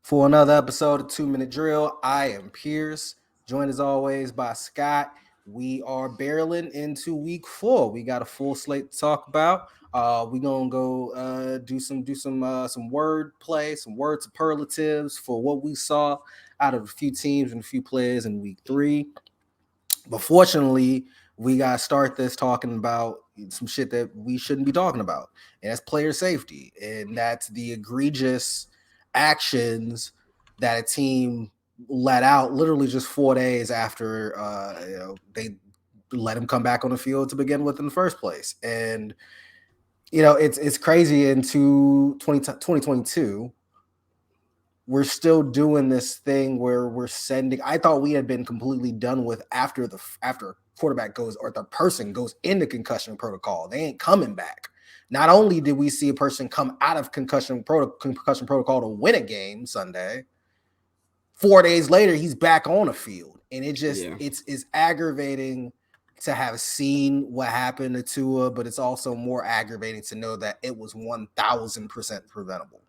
For another episode of 2 Minute Drill. I am Pierce, joined as always by Scott. We are barreling into week 4. We got a full slate to talk about. We're gonna go do some word play, some word superlatives for what we saw out of a few teams and a few players in week 3. But fortunately, we got to start this talking about some shit that we shouldn't be talking about. And that's player safety. And that's the egregious actions that a team let out literally just 4 days after they let him come back on the field to begin with in the first place. And, it's crazy into 2022 we're still doing this thing where we're sending. I thought we had been completely done with after quarterback goes or the person goes into concussion protocol. They ain't coming back. Not only did we see a person come out of concussion protocol to win a game Sunday, 4 days later he's back on a field, and it's aggravating to have seen what happened to Tua, but it's also more aggravating to know that it was 1,000% preventable.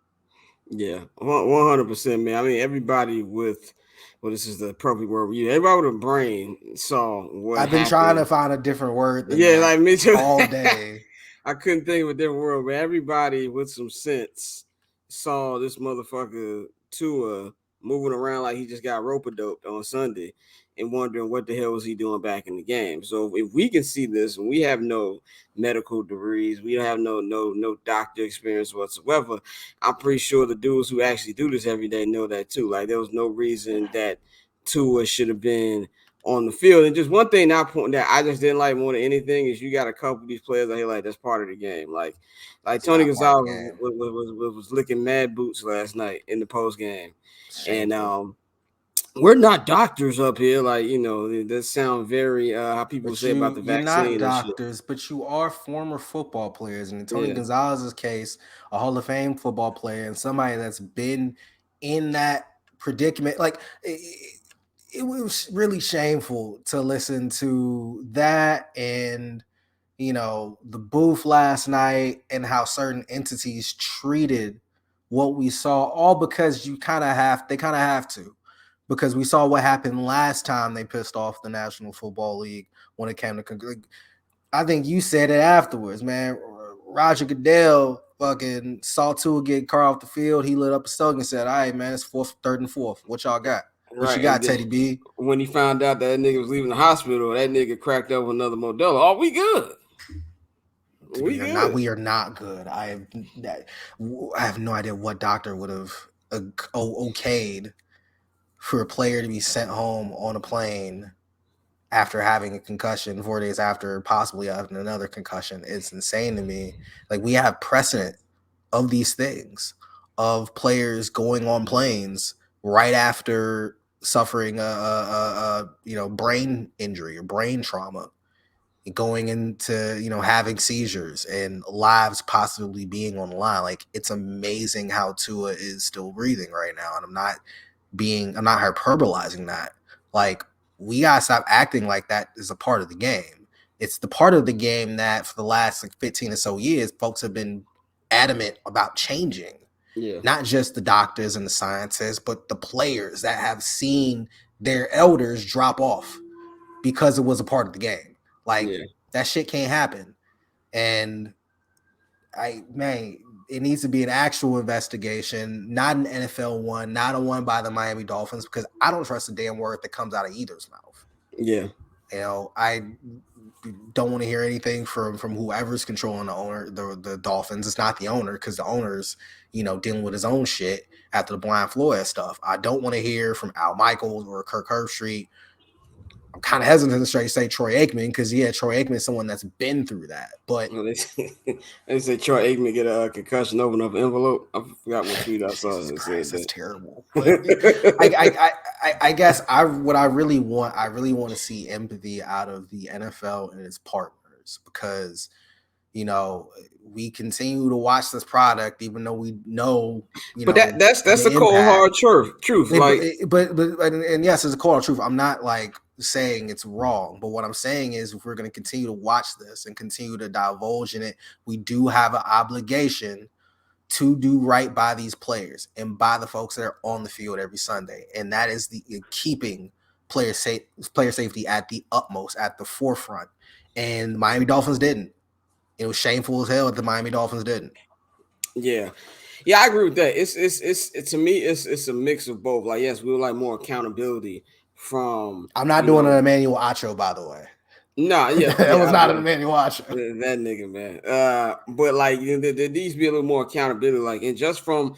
Yeah, 100%, man. I mean, everybody with, well, this is the perfect word we use. Everybody with a brain saw what I've been happened. trying to find a different word than Yeah, that like me too. all day. I couldn't think of a different word, but everybody with some sense saw this motherfucker Tua moving around like he just got rope doped on Sunday and wondering what the hell was he doing back in the game. So if we can see this and we have no medical degrees, we don't have no doctor experience whatsoever, I'm pretty sure the dudes who actually do this every day know that too. Like there was no reason that Tua should have been on the field. And just one thing that I just didn't like more than anything is you got a couple of these players out here like that's part of the game. Like It's Tony not part of the Gonzalez game. was licking mad boots last night in the post game, and Shameful. we're not doctors up here. Like that sound very how people But say about the you're not vaccine and shit. doctors, but you are former football players. And in Tony Yeah, Gonzalez's case, a Hall of Fame football player and somebody that's been in that predicament. Like it was really shameful to listen to that and the booth last night and how certain entities treated what we saw, all because they kind of have to, because we saw what happened last time they pissed off the National Football League when it came to. I think you said it afterwards, man. Roger Goodell fucking saw Tua get car off the field. He lit up a stove and said, "All right, man, it's fourth, third, and fourth. What y'all got? What you right. And got, then Teddy B?" when he found out that nigga was leaving the hospital, that nigga cracked up with another Modelo. Oh, we good. We good. We are not good. I have no idea what doctor would have okayed for a player to be sent home on a plane after having a concussion 4 days after possibly having another concussion. It's insane to me. Like, we have precedent of these things, of players going on planes right after suffering a brain injury or brain trauma, going into having seizures and lives possibly being on the line. Like, it's amazing how Tua is still breathing right now, and I'm not hyperbolizing that. Like, we gotta stop acting like that is a part of the game. It's the part of the game that for the last 15 or so years folks have been adamant about changing. Yeah. Not just the doctors and the scientists, but the players that have seen their elders drop off because it was a part of the game. Like, Yeah. that shit can't happen. And it needs to be an actual investigation, not an NFL one, not a one by the Miami Dolphins, because I don't trust a damn word that comes out of either's mouth. Yeah. I don't want to hear anything from whoever's controlling the Dolphins. It's not the owner, because the owner's dealing with his own shit after the Brian Flores stuff. I don't want to hear from Al Michaels or Kirk Herbstreit. I'm kind of hesitant to straight say Troy Aikman, because Troy Aikman is someone that's been through that. But Well, they said Troy Aikman get a concussion over an envelope. I forgot what tweet I saw Jesus that Christ, said that's that. terrible. But I guess what I really want to see empathy out of the NFL and its partners, because we continue to watch this product even though we know But that's a the cold impact. hard truth. Like And yes, it's a cold truth. I'm not like saying it's wrong, but what I'm saying is, if we're going to continue to watch this and continue to divulge in it, we do have an obligation to do right by these players and by the folks that are on the field every Sunday, and that is the keeping player safety at the utmost, at the forefront. And Miami Dolphins didn't. It was shameful as hell that the Miami Dolphins didn't. Yeah. Yeah, I agree with that. It's to me, it's a mix of both. Like, yes, we would like more accountability from, I'm not you doing an know, Emmanuel Acho, by the way. nah, yeah, That was yeah, not an Emmanuel Acho. that nigga, man. But like, there needs to be a little more accountability, like, and just from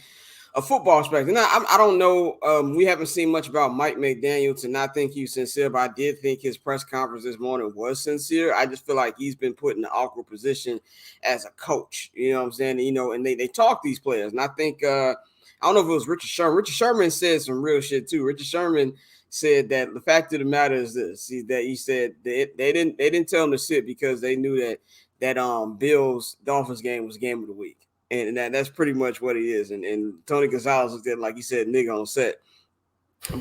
a football perspective. Now, I don't know. We haven't seen much about Mike McDaniel to not think he's sincere, but I did think his press conference this morning was sincere. I just feel like he's been put in an awkward position as a coach. You know what I'm saying? You know, and they talk these players, and I think I don't know if it was Richard Sherman. Richard Sherman said some real shit too. Richard Sherman said that the fact of the matter is this: that he said they didn't tell him to sit because they knew that Bills Dolphins game was game of the week. And that's pretty much what he is. And Tony Gonzalez looked at it like he said, nigga on set.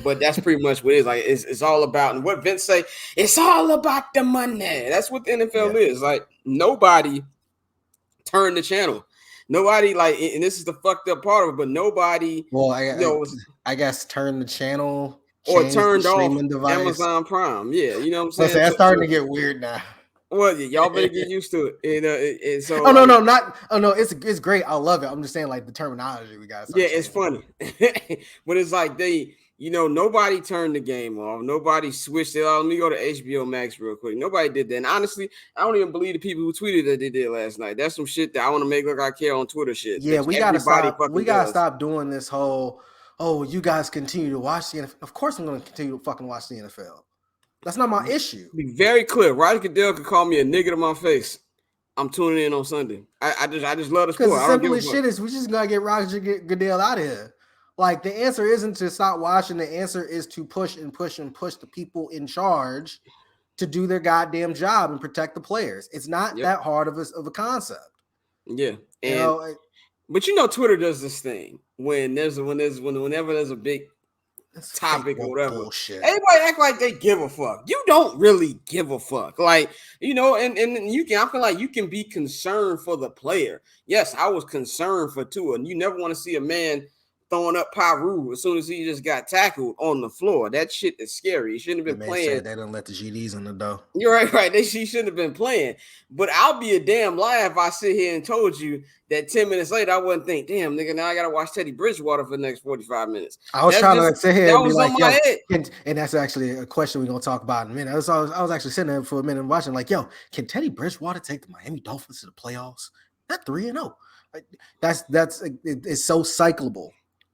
But that's pretty much what it is. Like, it's all about, and what Vince say, it's all about the money. That's what the NFL is. Like, nobody turned the channel. Nobody, like, and this is the fucked up part of it, but nobody, Well, was, I guess turn the channel, or change the turned off streaming device. Amazon Prime. Yeah, you know what I'm Let's say saying? that's starting to get weird now. Well, y'all better get used to it. And so, Oh no, like, no, not. Oh no, it's great. I love it. I'm just saying, like the terminology we gotta yeah, start it's changing. funny. But it's like nobody turned the game off. Nobody switched it. Let me go to HBO Max real quick. Nobody did that. And honestly, I don't even believe the people who tweeted that they did last night. That's some shit that I want to make look like I care on Twitter shit. Yeah, That we gotta everybody stop. We fucking gotta does. stop doing this whole. Oh, you guys continue to watch the NFL. Of course, I'm gonna continue to fucking watch the NFL. That's not my issue. Be very clear. Roger Goodell could call me a nigga to my face. I'm tuning in on Sunday. I just love the Because sport. the I don't give a simplest fuck. shit is we just gotta get Roger Goodell out of here. Like the answer isn't to stop watching. The answer is to push and push and push the people in charge to do their goddamn job and protect the players. It's not Yep. that hard of a concept. Yeah. You And know, but Twitter does this thing whenever there's a big it's fake topic or woke whatever. bullshit. Everybody act like they give a fuck. You don't really give a fuck. Like, and I feel like you can be concerned for the player. Yes, I was concerned for Tua. And you never want to see a man throwing up Pyru as soon as he just got tackled on the floor. That shit is scary. He shouldn't have The been man playing. said they didn't let the GDs in the door. You're right. She shouldn't have been playing. But I'll be a damn lie if I sit here and told you that 10 minutes later I wouldn't think, damn, nigga, now I gotta watch Teddy Bridgewater for the next 45 minutes. I was trying to sit here That and be was on like, my yo, head. and that's actually a question we're gonna talk about in a minute. I was actually sitting there for a minute watching, like, yo, can Teddy Bridgewater take the Miami Dolphins to the playoffs? That 3-0. It's so cyclable.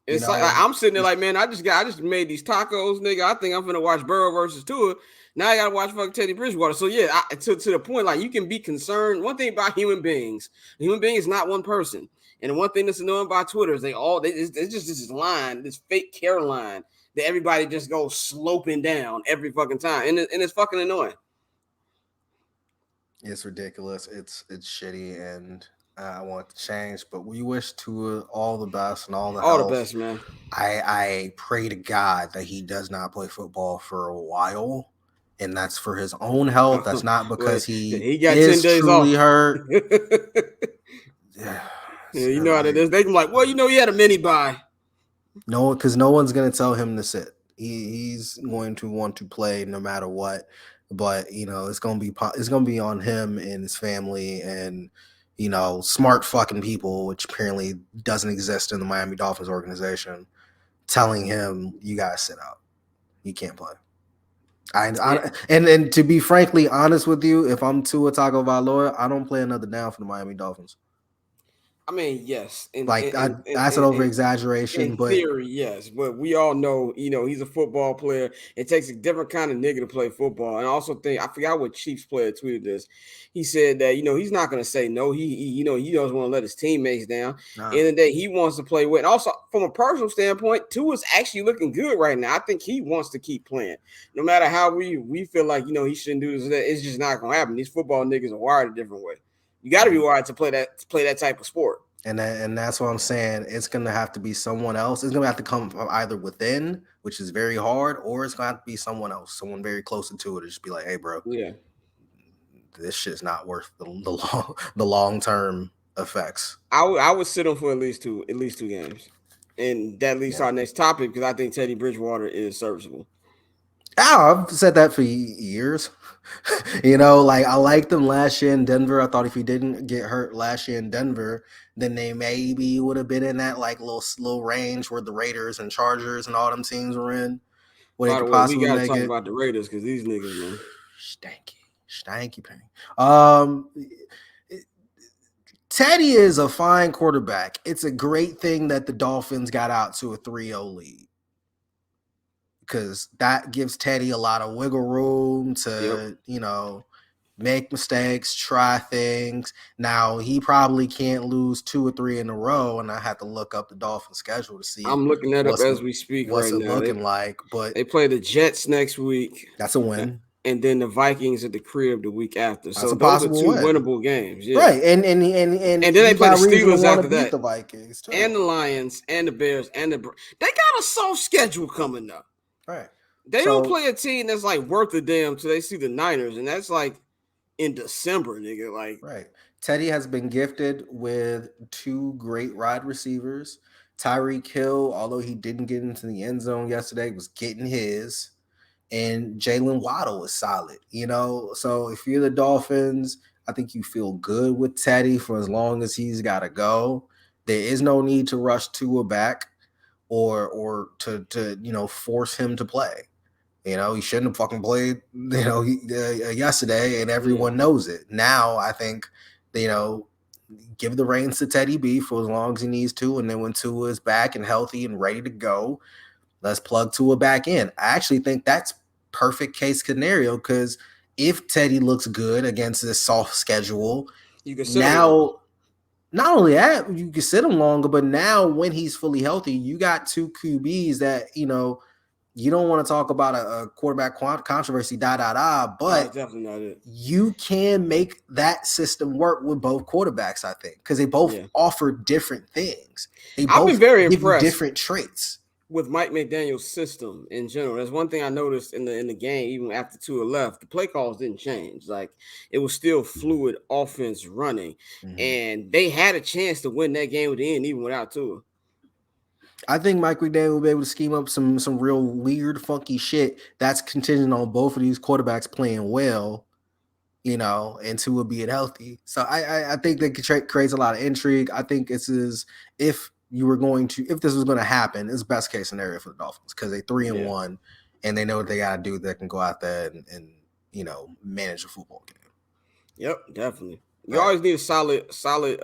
It's like I'm sitting there like, man, I just made these tacos, nigga. I think I'm gonna watch Burrow versus Tua. Now I gotta watch fucking Teddy Bridgewater. So yeah, to the point, like you can be concerned. One thing about human beings, a human being is not one person. And one thing that's annoying about Twitter is it's just this line, this fake care line that everybody just goes sloping down every fucking time, and it's fucking annoying. It's ridiculous. It's shitty, and I want to change. But we wish Tua all the best and all the All the health. best, man. I pray to God that he does not play football for a while, and that's for his own health. That's not because he got 10 is days truly off. hurt. Yeah, you know how that is. They can like, well, he had a mini bye. No, because no one's gonna tell him to sit. He's going to want to play no matter what. But it's gonna be on him and his family and smart fucking people, which apparently doesn't exist in the Miami Dolphins organization, telling him you gotta sit out. You can't play. And to be frankly honest with you, if I'm Tua Tagovailoa, I don't play another down for the Miami Dolphins. I mean, yes, That's an over exaggeration, in but theory, yes, but we all know, he's a football player. It takes a different kind of nigga to play football. And I also think I forgot what Chiefs player tweeted this. He said that he's not going to say no. He doesn't want to let his teammates down. In the day, he wants to play with. And also, from a personal standpoint, Tua's actually looking good right now. I think he wants to keep playing, no matter how we feel like he shouldn't do this. It's just not going to happen. These football niggas are wired a different way. You got to be wired to play that type of sport. And that's what I'm saying. It's going to have to be someone else. It's going to have to come from either within, which is very hard, or it's going to have to be someone else, someone very close to it, to just be like, hey, bro, yeah, this shit's not worth the long term effects. I would sit him for at least two games, and that leads to Yeah. our next topic because I think Teddy Bridgewater is serviceable. Oh, I've said that for years. You know, like I liked him last year in Denver. I thought if he didn't get hurt last year in Denver, then they maybe would have been in that like little range where the Raiders and Chargers and all them teams were in, where they By the could way, we possibly got to make talk it. about the Raiders because these niggas, man. Stanky pain. Um, Teddy is a fine quarterback. It's a great thing that the Dolphins got out to a 3-0 lead because that gives Teddy a lot of wiggle room Yep. to, make mistakes, try things. Now, he probably can't lose 2 or 3 in a row, and I have to look up the Dolphins schedule to see I'm looking that up what's as we speak what's right it now. They looking like, but they play the Jets next week, that's a uh, win. and then the Vikings at the crib the week after. That's So a those are possible two win. winnable games. Yeah. Right. And And then they you play the got reason to Steelers want to after beat that, the Vikings too. and the Lions, and the Bears, and they got a soft schedule coming up. Right. They don't So play a team that's like worth a damn till they see the Niners, and that's like in December, nigga. Like, right. Teddy has been gifted with 2 great wide receivers. Tyreek Hill, although he didn't get into the end zone yesterday, was getting his. And Jalen Waddle is solid, So if you're the Dolphins, I think you feel good with Teddy for as long as he's got to go. There is no need to rush Tua back or to force him to play. He shouldn't have fucking played, yesterday, and yeah, everyone knows it. Now, I think, you know, give the reins to Teddy B for as long as he needs to, and then when Tua is back and healthy and ready to go, let's plug Tua back in. I actually think that's perfect case scenario because if Teddy looks good against this soft schedule, you can sit them longer. now not only that, you can sit him longer, but now when he's fully healthy, you got 2 QBs that, you don't want to talk about a quarterback controversy, No, but it's definitely not it. you can make that system work with both quarterbacks, I think, because they both Yeah, offer different things. They I've been both very give you impressed different traits. with Mike McDaniel's system in general. That's one thing I noticed in the game, even after Tua left, the play calls didn't change. Like it was still fluid offense running, Mm-hmm. and they had a chance to win that game at the end, even without Tua. I think Mike McDaniel will be able to scheme up some real weird, funky shit that's contingent on both of these quarterbacks playing well, and Tua being healthy. So I think that creates a lot of intrigue. I think this is if this was going to happen, it's best case scenario for the Dolphins because they three and Yeah. one, and they know what they got to do. That can go out there and manage a football game. Yep, definitely. You Right. always need a solid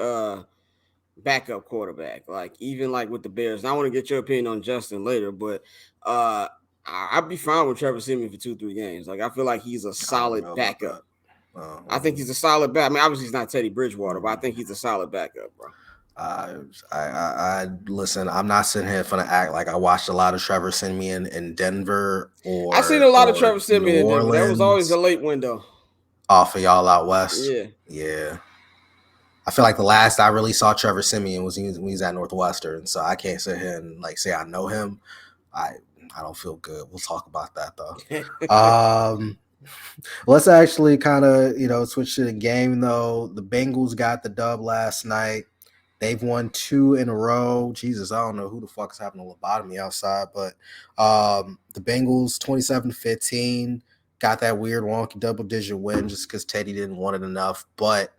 backup quarterback. Like even like with the Bears. And I want to get your opinion on Justin later, but uh I'd be fine with Trevor Siemian for 2-3 games. Like I feel like he's a I don't solid know about backup. that. Uh, I think he's a solid back. I mean, obviously he's not Teddy Bridgewater, but I mm. think he's a solid backup, bro. I listen. I'm not sitting here for to act like I watched a lot of Trevor Siemian in Denver I seen a lot of or Trevor New Siemian in Denver. That was always a Orleans late window. off of y'all out west. Yeah. Yeah, I feel like the last I really saw Trevor Siemian was when he was at Northwestern. So I can't sit here and like say I know him. I I don't feel good. We'll talk about that though. Let's actually kind of switch to the game though. The Bengals got the dub last night. They've won 2 in a row. Jesus, I don't know who the fuck is having a lobotomy outside, but the Bengals 27-15 got that weird wonky double digit win just because Teddy didn't want it enough. But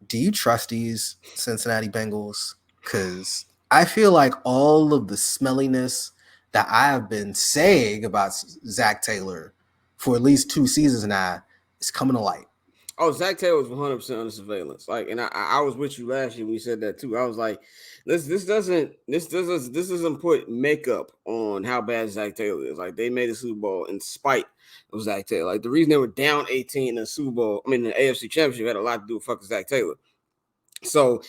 do you trust these Cincinnati Bengals? Because I feel like all of the smelliness that I have been saying about Zach Taylor for at least 2 seasons now is coming to light. Oh, Zach Taylor was 100% under surveillance. Like, and I was with you last year when you said that too. I was like, this doesn't put makeup on how bad Zach Taylor is. Like, they made a Super Bowl in spite of Zach Taylor. Like, the reason they were down 18 in the Super Bowl, I mean, the AFC Championship had a lot to do with fucking Zach Taylor. So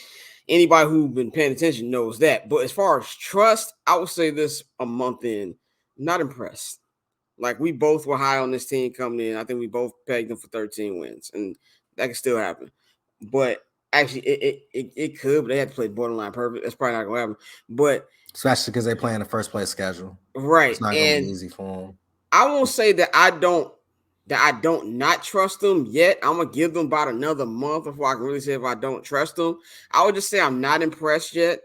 anybody who's been paying attention knows that. But as far as trust, I would say this a month in, not impressed. Like we both were high on this team coming in. I think we both pegged them for 13 wins, and that could still happen. But actually, it could, but they had to play borderline perfect. That's probably not gonna happen. But Especially because they play in the first place schedule. right, It's not going to be and easy for them. I won't say that I don't that I don't not trust them yet. I'm gonna give them about another month before I can really say if I don't trust them. I would just say I'm not impressed yet.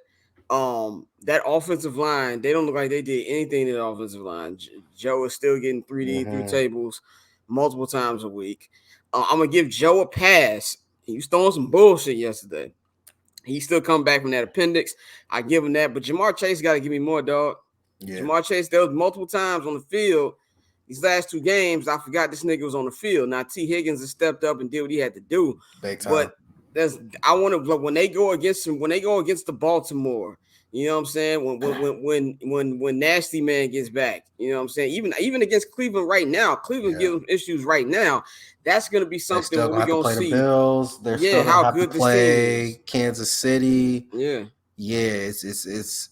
That offensive line, they don't look like they did anything to the offensive line. Joe is still getting 3D through Mm-hmm. tables multiple times a week. I'm gonna give Joe a pass. He was throwing some bullshit yesterday. He still come back from that appendix. I give him that, but Jamar Chase got to give me more, dog. Yeah, Jamar Chase, there was multiple times on the field. These last two games, I forgot this nigga was on the field. Now T. Higgins has stepped up and did what he had to do, big time. but there's I want to when they go against him, when they go against the Baltimore. You know what I'm saying? When Nasty Man gets back, you know what I'm saying? Even against Cleveland right now, Cleveland Yeah. gives them issues right now. That's gonna be They something still where gonna we have to gonna play the see, Bills. They're yeah, still gonna how have to good this team is. play Kansas City. Yeah. Yeah,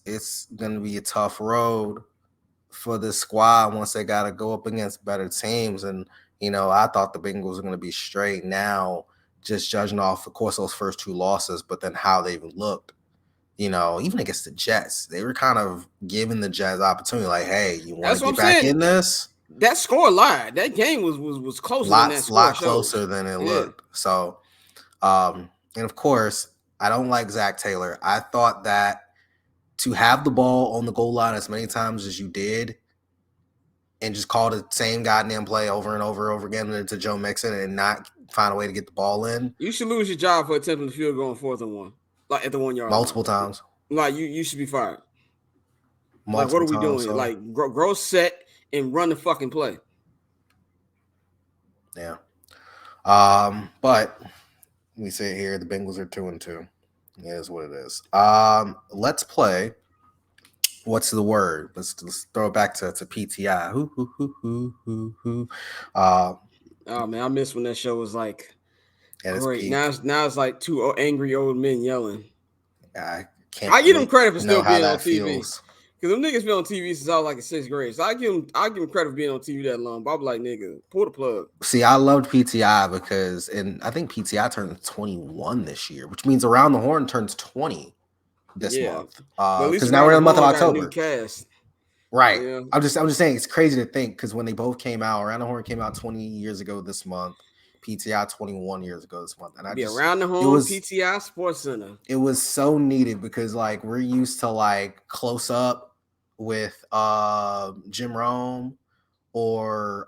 it's gonna be a tough road for the squad once they gotta go up against better teams. And I thought the Bengals were gonna be straight now, just judging off, of course, those first two losses, but then how they've looked. Even against the Jets, they were kind of giving the Jets opportunity, like, hey, you want to That's what I'm get back saying. in this? That score lied. That game was closer than that score Lot shows. closer than it Yeah. looked. So and of course, I don't like Zach Taylor. I thought that to have the ball on the goal line as many times as you did and just call the same goddamn play over and over and over again to Joe Mixon and not find a way to get the ball in You should lose your job for attempting the field goal on 4th and 1. Like at the 1 yard line. multiple times. Like you should be fired. Like what Multiple are we times. doing here? So, Like grow set and run the fucking play. yeah. But we say here the Bengals are 2-2. It is what it is. Let's play. What's the word? Let's throw it back to PTI. Who. Uh, Oh man, I miss when that show was like at its great. peak. Now it's like two angry old men yelling. I can't I give them credit for know still how being on that TV. feels. Cause them niggas been on TV since I was like in 6th grade. So I give them credit for being on TV that long. But I'm like, nigga, pull the plug. See, I loved PTI because, and I think PTI turns 21 this year, which means Around the Horn turns 20 this Yeah. month. But at least Because now Around we're the in the month of Horn got a new October. cast. Right. Yeah. I'm just saying it's crazy to think because when they both came out, Around the Horn came out 20 years ago this month, PTI 21 years ago this month, and Be Around the it Horn was PTI Sports Center. it was so needed because like we're used to like close up with Jim Rome or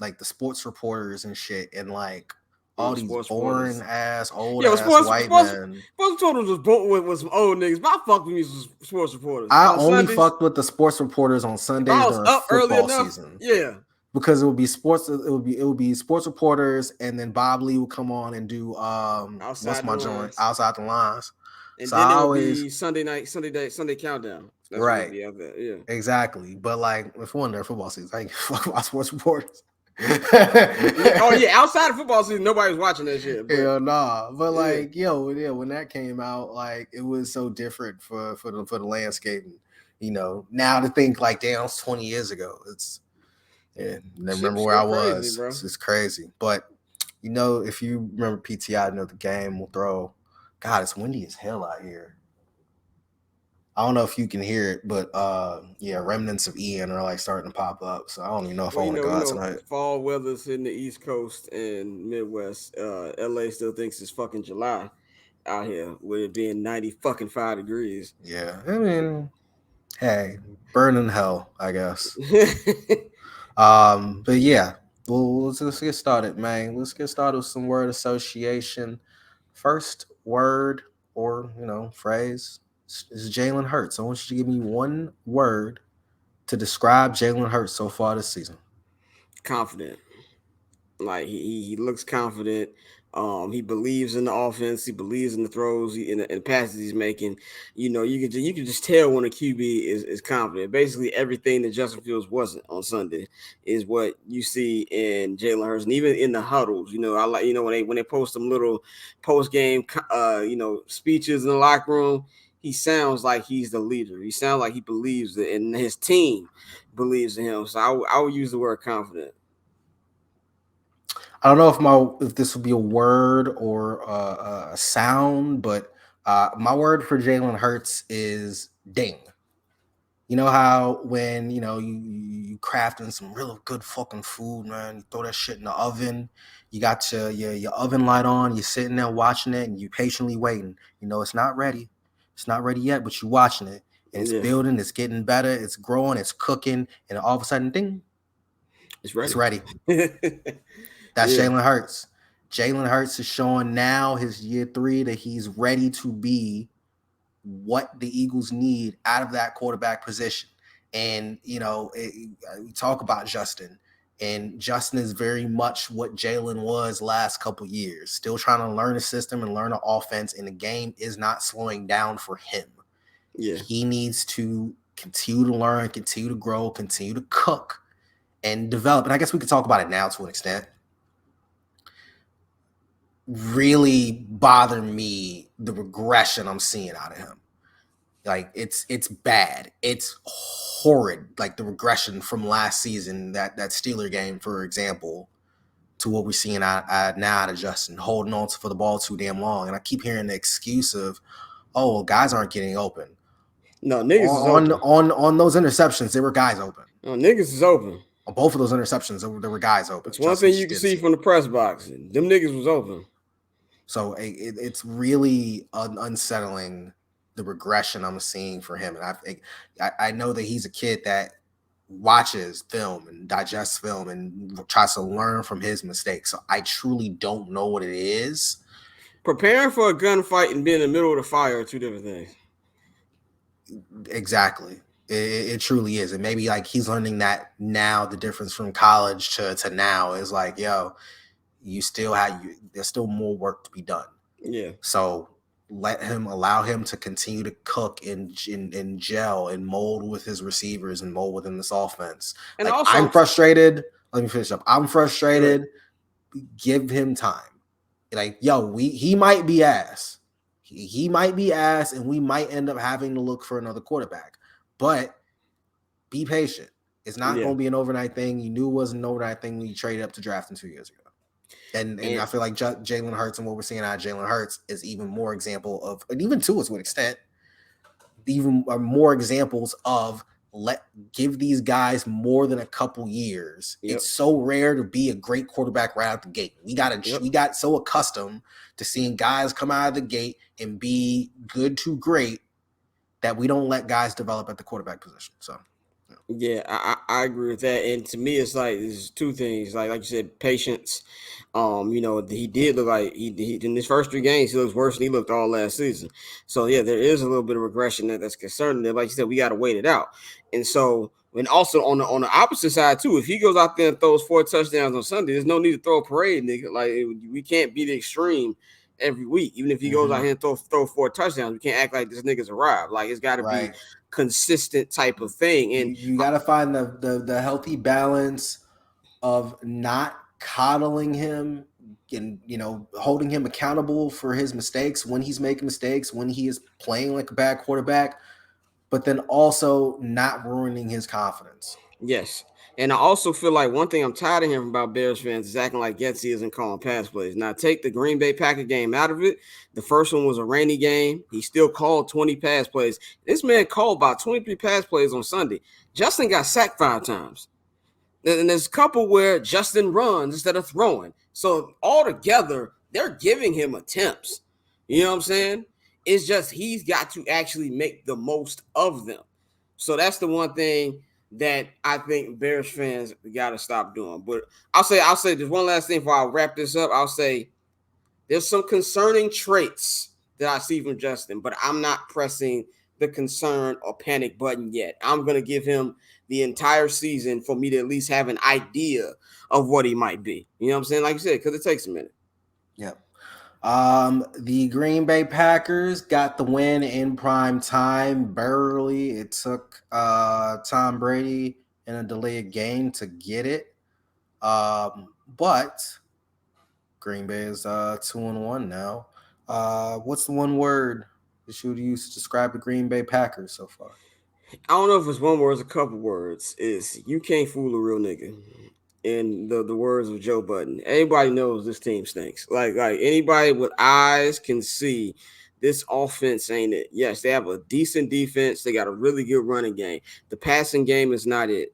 like the sports reporters and shit and like all these Sports boring reporters. ass old Yo, ass sports white sports men. sports reporters was both with some old niggas. But I fuck with me some sports reporters I on only Sundays. fucked with the sports reporters on If Sundays I was during up early football enough, season yeah, because it would be sports reporters and then Bob Lee would come on and do what's outside the my joint lines. outside the lines. And So then I it would always be Sunday night, Sunday countdown. That's what it'd right. be out there. Yeah. Exactly. But like if we're under football season, I ain't fuck about sports reporters. Yeah. Oh yeah. Outside of football season, nobody's watching that shit. But Hell nah. But yeah, like, yeah, when that came out, like it was so different for the landscape. And, now to think like damn, it's 20 years ago. It's yeah, I remember shit's where still I crazy, was. bro. It's just crazy. But if you remember PTI, the game will throw. God, it's windy as hell out here. I don't know if you can hear it, but yeah, remnants of Ian are like starting to pop up. So I don't even know if I Well, want to go you out know, tonight. fall weather's hitting the East Coast and Midwest. LA still thinks it's fucking July out here with it being 90 fucking 5 degrees. Yeah, I mean, hey, burn in hell, I guess. But yeah, well, let's get started, man. Let's get started with some word association. First word or phrase is Jalen Hurts. I want you to give me one word to describe Jalen Hurts so far this season. Confident. Like he looks confident. He believes in the offense. He believes in the throws, in the passes he's making. You can just tell when a QB is confident. Basically, everything that Justin Fields wasn't on Sunday is what you see in Jalen Hurts, and even in the huddles. I like when they post them little post game speeches in the locker room. He sounds like he's the leader. He sounds like he believes it, and his team believes in him. So I would use the word confident. I don't know if this would be a word or a sound, but my word for Jalen Hurts is ding. You know how when you crafting some real good fucking food, man. You throw that shit in the oven. You got your oven light on. You're sitting there watching it, and you patiently waiting. You know it's not ready. It's not ready yet, but you watching it, and it's Yeah, building. It's getting better. It's growing. It's cooking, and all of a sudden, ding, it's it's ready. ready. That's Yeah, Jalen Hurts. Jalen Hurts is showing now his year 3 that he's ready to be what the Eagles need out of that quarterback position. And we talk about Justin, and Justin is very much what Jalen was last couple years, still trying to learn a system and learn an offense, and the game is not slowing down for him. yeah. He needs to continue to learn, continue to grow, continue to cook and develop. And I guess we could talk about it now to an extent. Really bother me the regression I'm seeing out of him. Like it's bad. It's horrid. Like the regression from last season, that Steeler game, for example, to what we're seeing now out of Justin, holding on for the ball too damn long. And I keep hearing the excuse of, oh, well, guys aren't getting open. No, niggas is On open. on on those interceptions, there were guys open. No, niggas is open. On both of those interceptions, there were guys open. It's one Justin thing just you can didn't see see it. from the press box. Them niggas was open. So it's really unsettling, the regression I'm seeing for him. And I know that he's a kid that watches film and digests film and tries to learn from his mistakes. So I truly don't know what it is. Preparing for a gunfight and being in the middle of the fire are two different things. Exactly. It truly is. And maybe like he's learning that now. The difference from college to now is like, yo, there's still more work to be done. Yeah. So allow him to continue to cook and gel and mold with his receivers and mold within this offense. And Like also, I'm frustrated. Let me finish up. I'm go ahead. frustrated. Give him time. Like, yo, he might be ass. He might be ass, and we might end up having to look for another quarterback. But be patient. It's not Yeah. going to be an overnight thing. You knew it wasn't an overnight thing when you traded up to draft him 2 years ago. And And I feel like Jalen Hurts and what we're seeing out of Jalen Hurts is even more example of, and even to an extent, even more examples of let give these guys more than a couple years. yep. It's so rare to be a great quarterback right out the gate. Yep. We got so accustomed to seeing guys come out of the gate and be good to great that we don't let guys develop at the quarterback position. So Yeah, I agree with that. And to me, it's like there's two things. Like you said, patience. He did look like he in his first 3 games he looks worse than he looked all last season. So yeah, there is a little bit of regression that's concerning. That, like you said, we got to wait it out. And so, and also on the opposite side too, if he goes out there and throws 4 touchdowns on Sunday, there's no need to throw a parade, nigga. Like we can't be the extreme every week. Even if he goes out here and throw 4 touchdowns, we can't act like this nigga's arrived. Like it's got to be right. consistent type of thing. And You got to find the healthy balance of not coddling him and holding him accountable for his mistakes when he's making mistakes, when he is playing like a bad quarterback, but then also not ruining his confidence. yes. And I also feel like one thing I'm tired of hearing about Bears fans is acting like Getsy isn't calling pass plays. Now, take the Green Bay Packer game out of it. The first one was a rainy game. He still called 20 pass plays. This man called about 23 pass plays on Sunday. Justin got sacked 5 times. And there's a couple where Justin runs instead of throwing. So altogether, they're giving him attempts. You know what I'm saying? It's just he's got to actually make the most of them. So that's the one thing that I think Bears fans got to stop doing. But I'll say just one last thing before I wrap this up. I'll say there's some concerning traits that I see from Justin, but I'm not pressing the concern or panic button yet. I'm going to give him the entire season for me to at least have an idea of what he might be. You know what I'm saying? Like you said, because it takes a minute. Yep. The Green Bay Packers got the win in prime time. Barely. It took Tom Brady in a delayed game to get it. But Green Bay is 2-1 now. What's the one word that you would use to describe the Green Bay Packers so far? I don't know if it's one word or a couple words. Is you can't fool a real nigga. In the words of Joe Budden, everybody knows this team stinks. Like anybody with eyes can see this offense ain't it. Yes, they have a decent defense. They got a really good running game. The passing game is not it.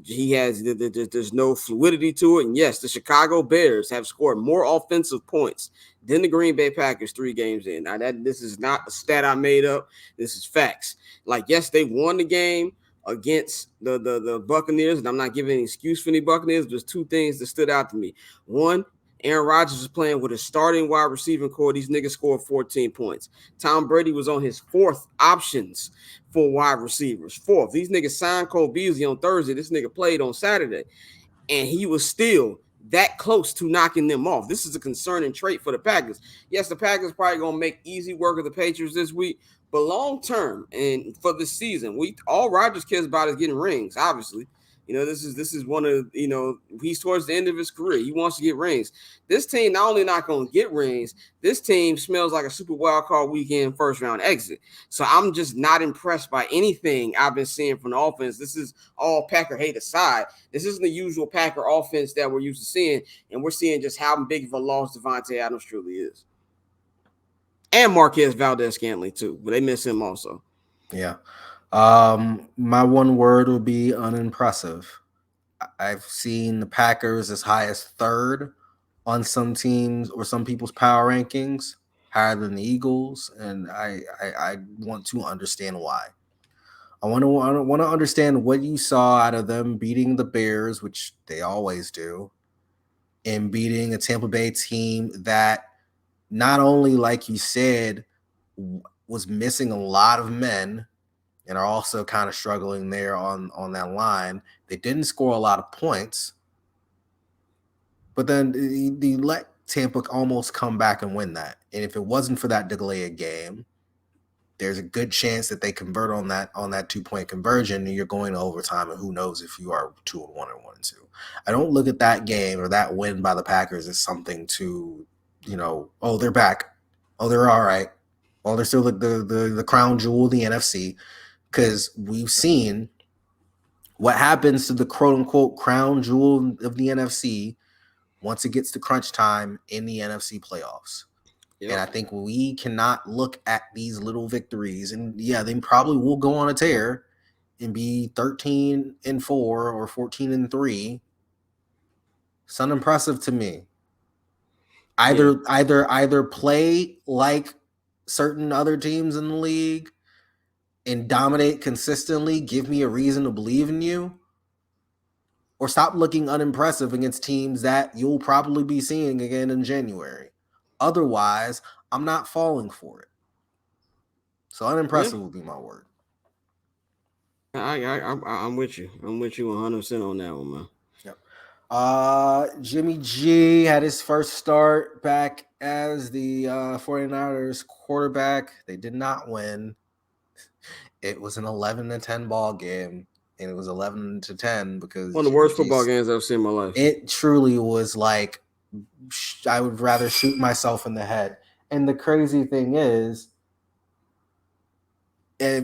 He has there's no fluidity to it. And yes, the Chicago Bears have scored more offensive points than the Green Bay Packers 3 games in. Now that this is not a stat I made up. This is facts. Like yes, they won the game against the Buccaneers, and I'm not giving any excuse for any Buccaneers. There's 2 things that stood out to me. One, Aaron Rodgers was playing with a starting wide receiving core. These niggas scored 14 points. Tom Brady was on his 4th options for wide receivers. 4th. These niggas signed Cole Beasley on Thursday. This nigga played on Saturday. And he was still that close to knocking them off. This is a concerning trait for the Packers. Yes, the Packers probably gonna make easy work of the Patriots this week, but long term and for the season, we all Rodgers cares about is getting rings. Obviously, this is one of he's towards the end of his career. He wants to get rings. This team not only not gonna get rings, this team smells like a Super Wild Card weekend first round exit. So I'm just not impressed by anything I've been seeing from the offense. This is all Packer hate aside. This isn't the usual Packer offense that we're used to seeing, and we're seeing just how big of a loss Devontae Adams truly is. And Marquez Valdez-Scantling too, but they miss him also. Yeah. My one word would be unimpressive. I've seen the Packers as high as 3rd on some teams or some people's power rankings, higher than the Eagles, and I want to understand why. I want to understand what you saw out of them beating the Bears, which they always do, and beating a Tampa Bay team that not only, like you said, was missing a lot of men and are also kind of struggling there on that line. They didn't score a lot of points, but then they let Tampa almost come back and win that. And if it wasn't for that delayed game, there's a good chance that they convert on that 2-point conversion, and you're going to overtime. And who knows if you are 2-1 or 1-2. I don't look at that game or that win by the Packers as something to, oh, they're back, oh, they're all right, oh, they're still the crown jewel of the NFC, because we've seen what happens to the quote unquote crown jewel of the NFC once it gets to crunch time in the NFC playoffs. Yep. And I think we cannot look at these little victories, and yeah, they probably will go on a tear and be 13-4 or 14-3. It's unimpressive to me. Either play like certain other teams in the league and dominate consistently, give me a reason to believe in you, or stop looking unimpressive against teams that you'll probably be seeing again in January. Otherwise, I'm not falling for it. So unimpressive would be my word. I'm with you. I'm with you 100% on that one, man. Yep. Jimmy G had his first start back as the 49ers quarterback. They did not win. It was an 11-10 ball game, and it was 11-10 because one of the worst football games I've seen in my life. It truly was like I would rather shoot myself in the head. And the crazy thing is,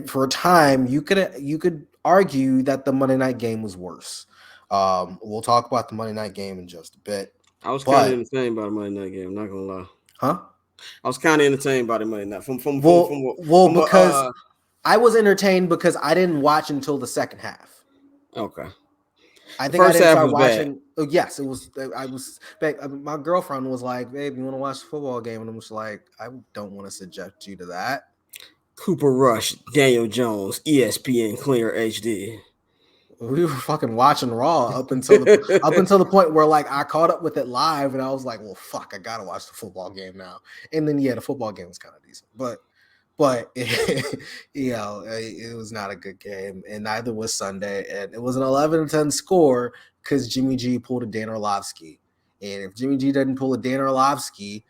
for a time, you could argue that the Monday night game was worse. We'll talk about the Monday night game in just a bit. I was kind of entertained by the Monday night game. I'm not gonna lie. Huh? I was kind of entertained by the Monday night because I was entertained because I didn't watch until the second half. Okay. I think I didn't start watching. Oh, yes, it was. I was. My girlfriend was like, "Babe, you want to watch the football game?" And I'm just like, "I don't want to subject you to that." Cooper Rush, Daniel Jones, ESPN Clear HD. We were fucking watching Raw up until the point where like I caught up with it live, and I was like, "Well, fuck, I gotta watch the football game now." And then the football game was kind of decent, but it was not a good game, and neither was Sunday. And it was an 11-10 score because Jimmy G pulled a Dan Orlovsky. And if Jimmy G didn't pull a Dan Orlovsky,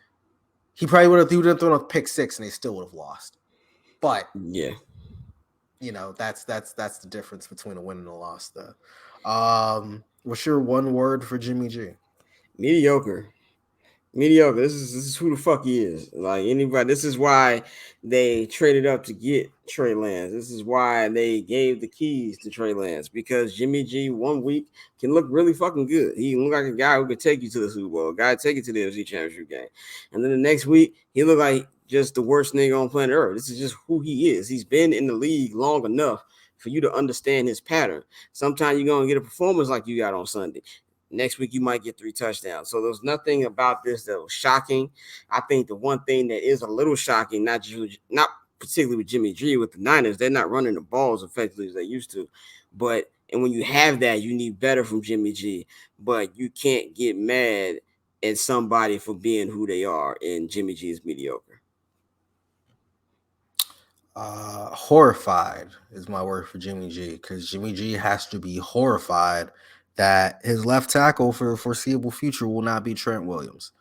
he probably would have thrown a pick six, and they still would have lost. But yeah, that's the difference between a win and a loss, though. What's your one word for Jimmy G? Mediocre. This is who the fuck he is. Like anybody, this is why they traded up to get Trey Lance. This is why they gave the keys to Trey Lance, because Jimmy G 1 week can look really fucking good. He look like a guy who could take you to the Super Bowl, a guy take you to the NFC Championship game, and then the next week he looked like just the worst nigga on planet Earth. This is just who he is. He's been in the league long enough for you to understand his pattern. Sometimes you're gonna get a performance like you got on Sunday. Next week you might get 3 touchdowns. So there's nothing about this that was shocking. I think the one thing that is a little shocking, not particularly with Jimmy G with the Niners, they're not running the balls effectively as they used to. But and when you have that, you need better from Jimmy G. But you can't get mad at somebody for being who they are, and Jimmy G is mediocre. Horrified is my word for Jimmy G, because Jimmy G has to be horrified that his left tackle for the foreseeable future will not be Trent Williams.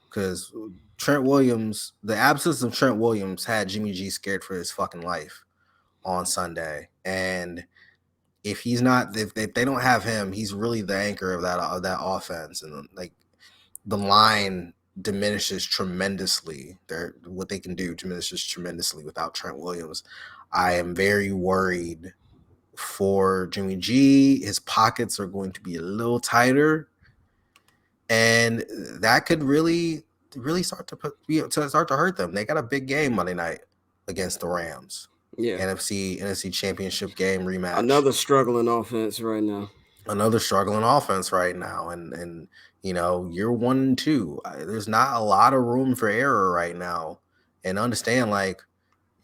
Because Trent Williams, the absence of Trent Williams had Jimmy G scared for his fucking life on Sunday. And if he's not, if they don't have him, he's really the anchor of that offense. And like the line diminishes tremendously. What they can do diminishes tremendously without Trent Williams. I am very worried for Jimmy G. His pockets are going to be a little tighter, and that could really start to hurt them. They got a big game Monday night against the Rams. Yeah. NFC Championship game rematch. Another struggling offense right now. Another struggling offense right now, and you're 1-2. There's not a lot of room for error right now, and understand, like,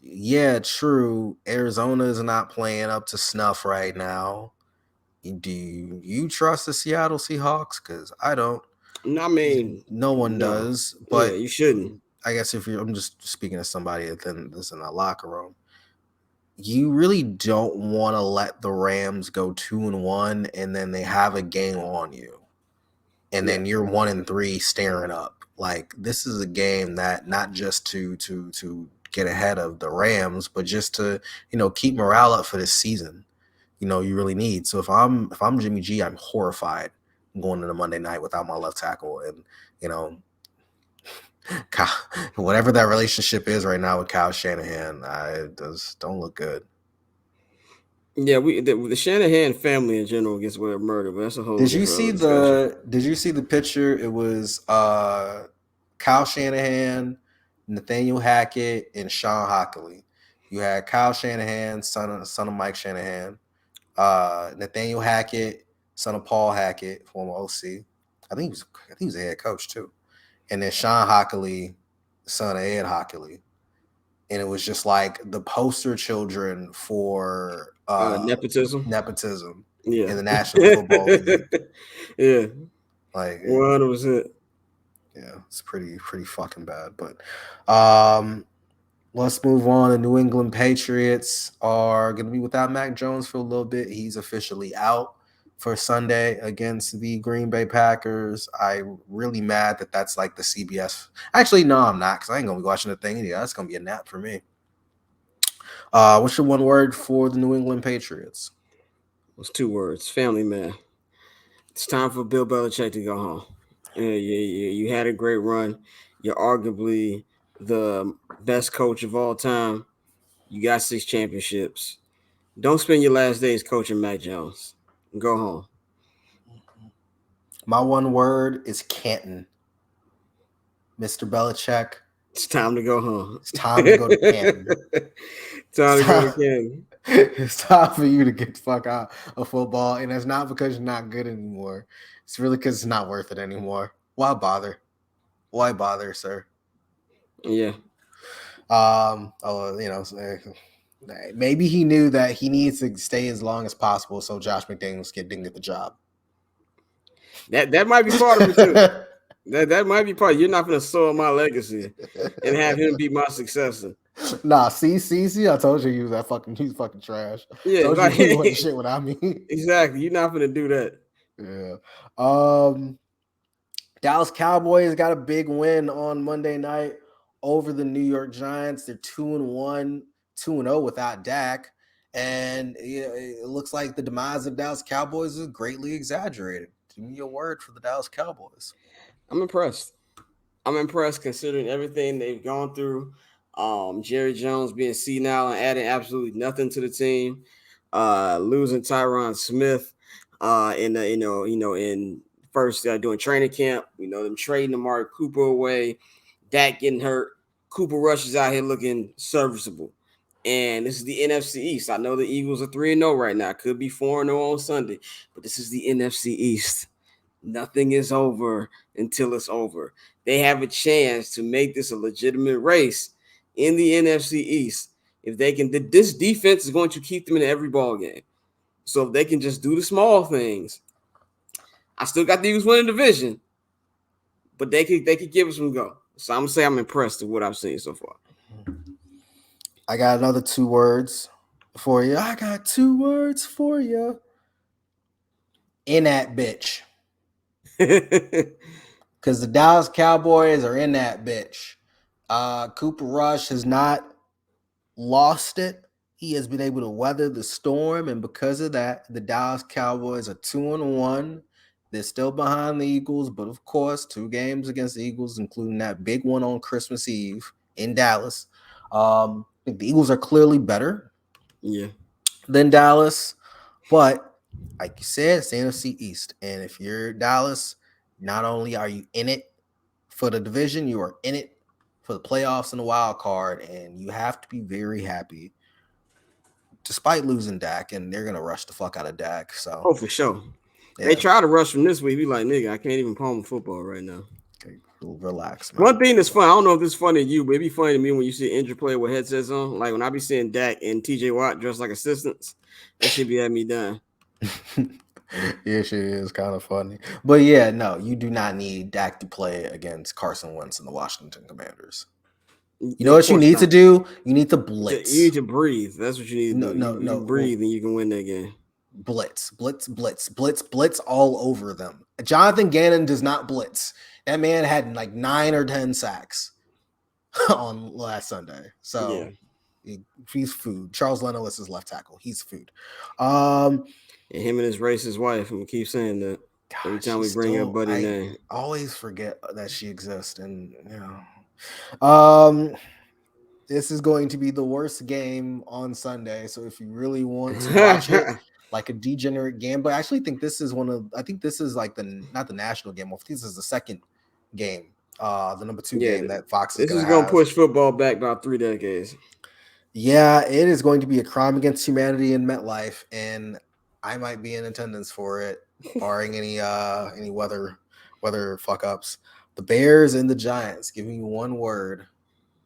yeah, true, Arizona is not playing up to snuff right now. Do you trust the Seattle Seahawks? Because I don't. I mean, No one no. does. Yeah, But you shouldn't. I guess I'm just speaking to somebody that's in the locker room. You really don't want to let the Rams go 2-1 and then they have a game on you, and then you're 1-3 staring up. Like, this is a game that not just to get ahead of the Rams, but just to keep morale up for this season. You really need. So if I'm Jimmy G, I'm horrified going into Monday night without my left tackle, and whatever that relationship is right now with Kyle Shanahan, it don't look good. Yeah, the Shanahan family in general gets murdered, but that's a whole Did you different see discussion. the picture? It was Kyle Shanahan, Nathaniel Hackett, and Sean Hockley. You had Kyle Shanahan, son of Mike Shanahan, Nathaniel Hackett, son of Paul Hackett, former OC. I think he was a head coach too. And then Sean Hockley, son of Ed Hockley. And it was just like the poster children for Nepotism. Yeah. in the National Football League. Yeah. Like, 100%. yeah, it's pretty fucking bad. But let's move on. The New England Patriots are going to be without Mac Jones for a little bit. He's officially out for Sunday against the Green Bay Packers. I'm really mad that that's like the CBS. Actually, no, I'm not, because I ain't going to be watching the thing anyway. That's going to be a nap for me. What's your one word for the New England Patriots? It's 2 words. Family man. It's time for Bill Belichick to go home. You had a great run. You're arguably the best coach of all time. You got 6 championships. Don't spend your last days coaching Mac Jones. Go home. My one word is Canton. Mr. Belichick, It's time to go home. it's time to go to Canton. Time to go to Canton. It's time for you to get the fuck out of football, and it's not because you're not good anymore. It's really because it's not worth it anymore. Why bother? Why bother, sir? Yeah. Maybe he knew that he needs to stay as long as possible so Josh McDaniels didn't get the job. That might be part of it too. That might be part. You're not going to soil my legacy and have him be my successor. Nah, see, I told you he was he's fucking trash. Yeah, told like, you he wasn't shit without me. Exactly. You're not going to do that. Yeah. Dallas Cowboys got a big win on Monday night over the New York Giants. They're 2-1, 2-0 without Dak. And it looks like the demise of Dallas Cowboys is greatly exaggerated. Give me your word for the Dallas Cowboys. I'm impressed. I'm impressed considering everything they've gone through. Jerry Jones being senile and adding absolutely nothing to the team. Losing Tyron Smith. In first doing training camp. Them trading Amari Cooper away. Dak getting hurt. Cooper Rush is out here looking serviceable. And this is the NFC East. I know the Eagles are 3-0 right now. Could be 4-0 on Sunday, but this is the NFC East. Nothing is over until it's over. They have a chance to make this a legitimate race in the NFC East. If they can, this defense is going to keep them in every ball game. So if they can just do the small things, I still got the Eagles winning the division, but they could give us some go. So I'm gonna say I'm impressed with what I've seen so far. I got another 2 words for you. I got 2 words for you. In that bitch. Because the Dallas Cowboys are in that bitch. Cooper Rush has not lost it. He has been able to weather the storm, and because of that, the Dallas Cowboys are 2-1. They're still behind the Eagles, but of course, 2 games against the Eagles, including that big one on Christmas Eve in Dallas. I think the Eagles are clearly better Yeah. than Dallas, but like you said, it's the NFC East, and if you're Dallas, not only are you in it for the division, you are in it for the playoffs and the wild card, and you have to be very happy despite losing Dak, and they're gonna rush the fuck out of Dak. So Oh, for sure. They yeah, try to rush from this week. Be like, nigga, I can't even palm football right now. okay, relax, man. One thing that's fun, I don't know if this is funny to you, but it be funny to me when you see an injured player with headsets on. Like when I be seeing Dak and TJ Watt dressed like assistants, that should be at me done. Yeah, shit is kind of funny, but yeah, no, you do not need Dak to play against Carson Wentz and the Washington Commanders. You know Of what you course need to not. do? You need to You need blitz. to breathe. That's what you need to No, do. no, You no. breathe and you can win that game. Blitz all over them. Jonathan Gannon does not blitz. That man had like 9 or 10 sacks on last Sunday. Yeah. So he's food. Charles Leno is his left tackle. He's food. Um, And him and his racist wife. I'm gonna keep saying that every God, time we she's bring up still. Buddy I name. always forget that she exists, and Um, this is going to be the worst game on Sunday. So if you really want to watch it like a degenerate game, but I actually think this is I think this is like not the national game. I think this is the second game, the number 2 Yeah, game that Fox is this going is to gonna have. push football back about 3 decades. Yeah, it is going to be a crime against humanity in MetLife, and I might be in attendance for it, barring any weather fuck ups. The Bears and the Giants. Give me one word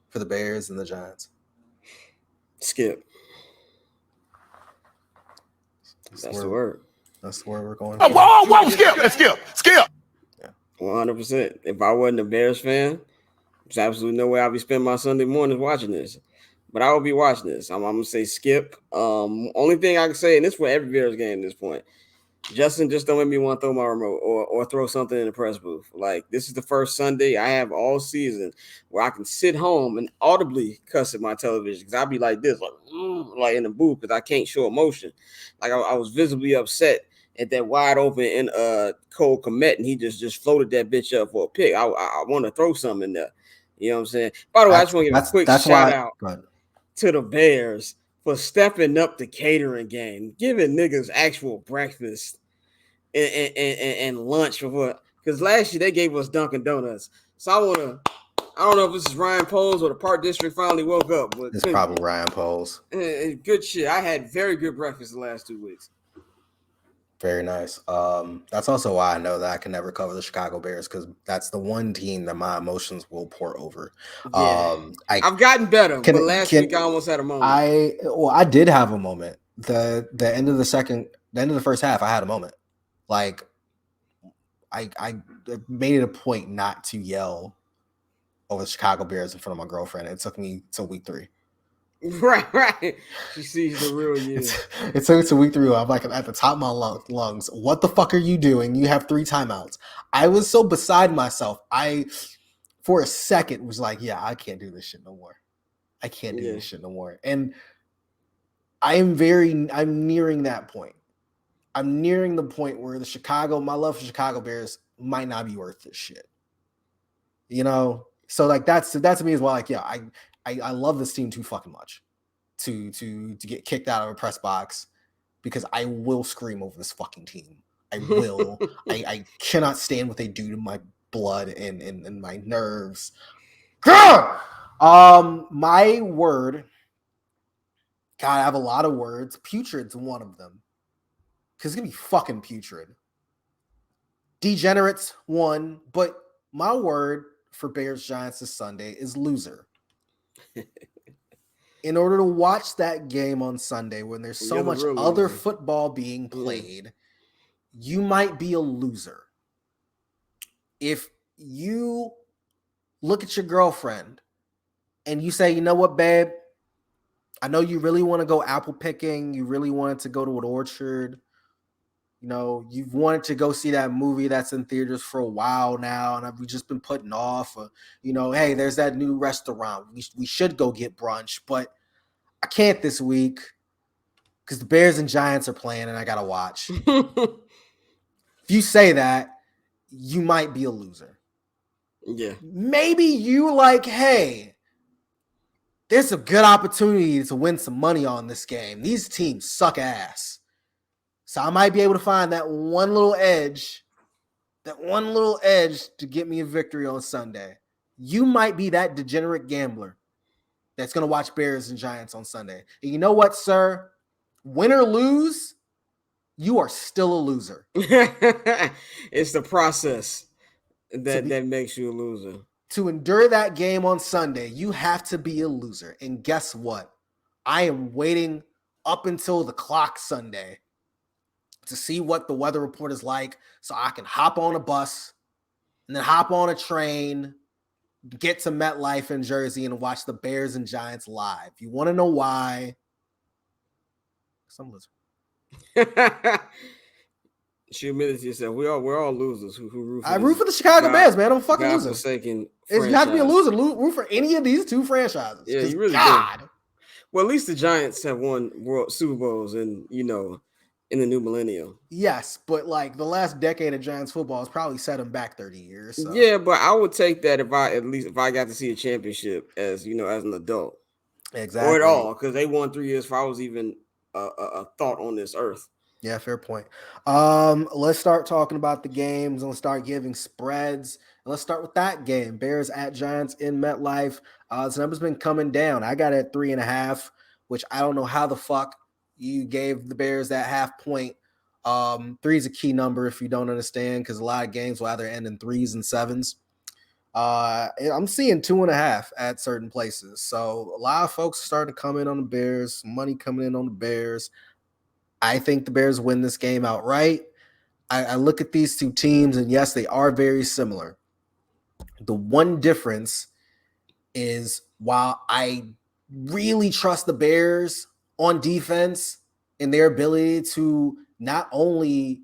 for the Bears and the Giants. Skip. That's That's the where word. we're going Oh, for. whoa, whoa, skip. Yeah. 100%. If I wasn't a Bears fan, there's absolutely no way I'd be spending my Sunday mornings watching this. But I will be watching this. I'm gonna say skip. Only thing I can say, and this for every Bears game at this point, Justin, just don't make me want to throw my remote or throw something in the press booth. Like this is the first Sunday I have all season where I can sit home and audibly cuss at my television because I'll be like this, like in the booth because I can't show emotion. Like I was visibly upset at that wide open and Cole Komet, and he just floated that bitch up for a pick. I want to throw something in there. You know what I'm saying? By the way, I just want to give a quick That's shout why. out Go ahead. to the Bears for stepping up the catering game, giving niggas actual breakfast and lunch for what? Because last year they gave us Dunkin' Donuts. So I don't know if this is Ryan Poles or the Park District finally woke up, but It's probably Ryan Poles. good shit. I had very good breakfast the last 2 weeks. Very nice. That's also why I know that I can never cover the Chicago Bears because that's the one team that my emotions will pour over. Yeah. I I've gotten better, but last can week I almost had a moment. I did have a moment. The end of the first half, I had a moment. Like I made it a point not to yell over the Chicago Bears in front of my girlfriend. It took me till week 3. Right. She sees the real you. It took to week 3. I'm like at the top of my lungs. What the fuck are you doing? You have 3 timeouts. I was so beside myself. I, for a second, was like, yeah, I can't do this shit no more. I can't do this shit no more. And I'm nearing that point. I'm nearing the point where my love for Chicago Bears might not be worth this shit. You know? So like that to me is why like, yeah, I love this team too fucking much to get kicked out of a press box because I will scream over this fucking team. I will. I cannot stand what they do to my blood and my nerves. God! My word. God, I have a lot of words. Putrid's one of them. Because it's gonna be fucking putrid. Degenerates one, but my word for Bears Giants this Sunday is loser. In order to watch that game on Sunday when there's so You're the much real other loser. football being Yeah. played, you might be a loser. If you look at your girlfriend and you say, you know what, babe, I know you really want to go apple picking, you really wanted to go to an orchard, you know, you've wanted to go see that movie that's in theaters for a while now, and we've just been putting off. You know, hey, there's that new restaurant. We should go get brunch, but I can't this week because the Bears and Giants are playing, and I gotta watch. If you say that, you might be a loser. Yeah. Maybe you like, hey, there's a good opportunity to win some money on this game. These teams suck ass, so I might be able to find that one little edge to get me a victory on Sunday. You might be that degenerate gambler that's going to watch Bears and Giants on Sunday. And you know what, sir? Win or lose, you are still a loser. It's the process To that be makes you a loser. to endure that game on Sunday, you have to be a loser. And guess what? I am waiting up until the clock Sunday to see what the weather report is like so I can hop on a bus and then hop on a train, get to MetLife in Jersey and watch the Bears and Giants live. You want to know why? Some loser. Humility yourself. We're all losers who root for I root this for the Chicago Bears, man. I'm a fucking loser. godforsaken You have to be a franchise. loser to root for any of these two franchises. Yeah, you really God. do. Well, at least the Giants have won World Super Bowls and in the new millennium. Yes, but like the last decade of Giants football has probably set them back 30 years. So. Yeah, but I would take that if I got to see a championship as as an adult or at Exactly. all because they won 3 years before I was even a thought on this earth. Yeah, fair point. Let's start talking about the games and let's start giving spreads. And let's start with that game. Bears at Giants in MetLife. This number's been coming down. I got it at 3.5, which I don't know how the fuck you gave the Bears that half point. Three is a key number if you don't understand, because a lot of games will either end in 3s and 7s. I'm seeing 2.5 at certain places. So a lot of folks are starting to come in on the Bears, money coming in on the Bears. I think the Bears win this game outright. I look at these two teams, and yes, they are very similar. The one difference is while I really trust the Bears on defense and their ability to not only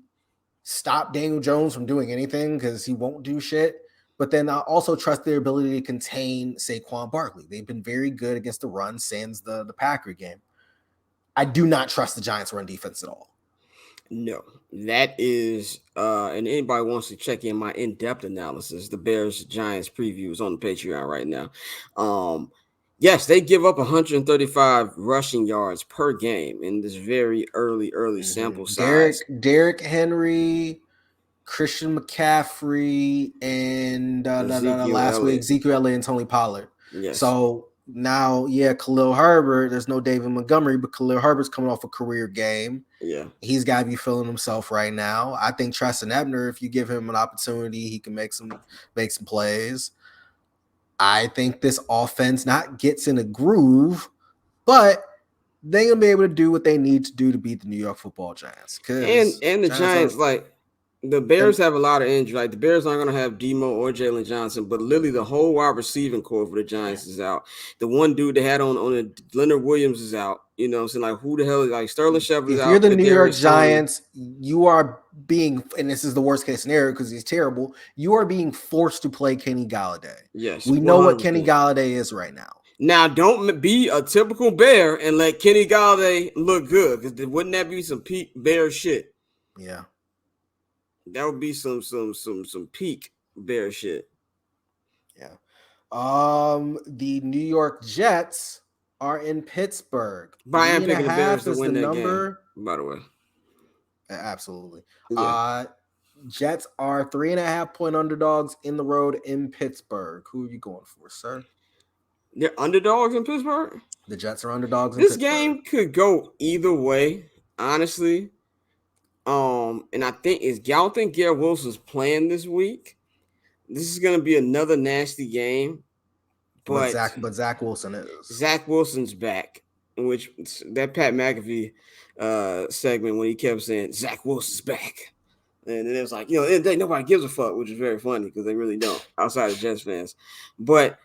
stop Daniel Jones from doing anything because he won't do shit, but then I also trust their ability to contain Saquon Barkley. They've been very good against the run, sans the Packer game. I do not trust the Giants' run defense at all. No, that is, and anybody wants to check in my in-depth analysis, the Bears Giants preview is on the Patreon right now. Yes, they give up 135 rushing yards per game in this very early sample size. Derrick Henry, Christian McCaffrey, and Ezekiel last week Elliott. Ezekiel Elliott and Tony Pollard. Yes. So now, Khalil Herbert. There's no David Montgomery, but Khalil Herbert's coming off a career game. Yeah. He's got to be feeling himself right now. I think Treston Ebner, if you give him an opportunity, he can make some plays. I think this offense not gets in a groove, but they're gonna be able to do what they need to do to beat the New York Football Giants. And the Giants like the Bears have a lot of injury. Like the Bears aren't going to have Demo or Jalen Johnson, but literally the whole wide receiving core for the Giants is out. The one dude they had on it, Leonard Williams is out. You know what I'm saying? Like who the hell is like Sterling Shepard's out? If you're the New York Kadarius Giants, you are being, and this is the worst case scenario because he's terrible, you are being forced to play Kenny Galladay. Yes. We know what 100%. Kenny Galladay is right now. Now, don't be a typical Bear and let Kenny Galladay look good, because wouldn't that be some peak Bear shit? Yeah. That would be some peak Bear shit. Yeah. The New York Jets are in Pittsburgh. But I am picking the Bears to is win the that number. game, by the way. Absolutely. Yeah. Jets are 3.5 point underdogs in the road in Pittsburgh. Who are you going for, sir? They're underdogs in Pittsburgh. The Jets are underdogs in This Pittsburgh. game could go either way, honestly. And I don't think Garrett Wilson's playing this week. This is gonna be another nasty game, but Zach Wilson is. Zach Wilson's back. In which that Pat McAfee segment when he kept saying Zach Wilson's back, and then it was like nobody gives a fuck, which is very funny because they really don't outside of Jets fans. But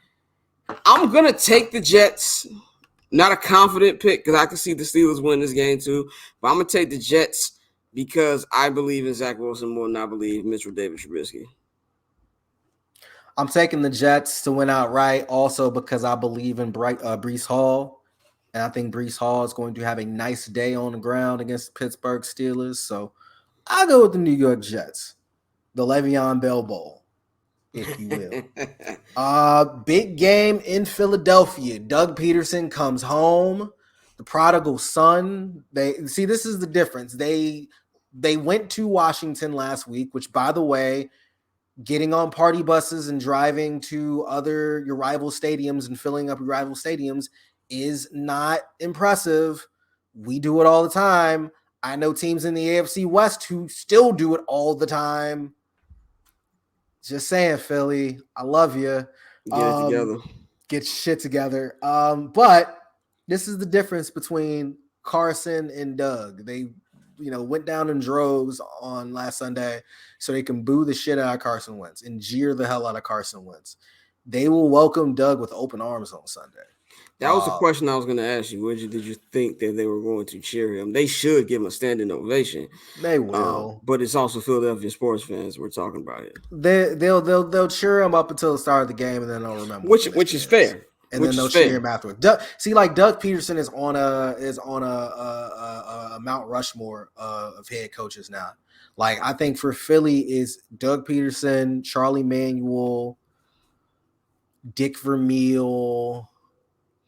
I'm gonna take the Jets. Not a confident pick because I can see the Steelers win this game too, but I'm gonna take the Jets because I believe in Zach Wilson more than I believe Mitchell David Trubisky. I'm taking the Jets to win outright also because I believe in Breece Hall. And I think Breece Hall is going to have a nice day on the ground against the Pittsburgh Steelers. So I'll go with the New York Jets, the Le'Veon Bell Bowl, if you will. Big game in Philadelphia. Doug Peterson comes home. The prodigal son. This is the difference. They went to Washington last week, which, by the way, getting on party buses and driving to your rival stadiums and filling up your rival stadiums is not impressive. We do it all the time. I know teams in the AFC West who still do it all the time. Just saying, Philly, I love you. Get it together. Get shit together. But this is the difference between Carson and Doug. They went down in droves on last Sunday so they can boo the shit out of Carson Wentz and jeer the hell out of Carson Wentz. They will welcome Doug with open arms on Sunday. That was the question I was going to ask you. Did you think that they were going to cheer him? They should give him a standing ovation. They will. But it's also Philadelphia sports fans we're talking about it. They'll cheer him up until the start of the game and then they'll remember. Which is fair. And then they'll cheer him afterwards. Doug Peterson is on a Mount Rushmore of head coaches now. Like, I think for Philly is Doug Peterson, Charlie Manuel, Dick Vermeil.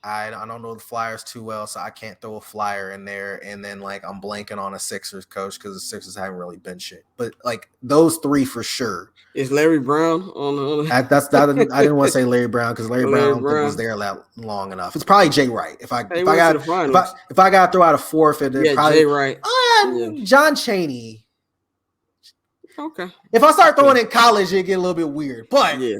I don't know the Flyers too well, so I can't throw a Flyer in there. And then, I'm blanking on a Sixers coach because the Sixers haven't really been shit. But, those three for sure. Is Larry Brown on the... I didn't want to say Larry Brown because Larry Brown I don't think was there long enough. It's probably Jay Wright. If I got to throw out a fourth, it's probably Jay Wright. John Chaney. Okay. If I start throwing in college, it get a little bit weird. But yeah,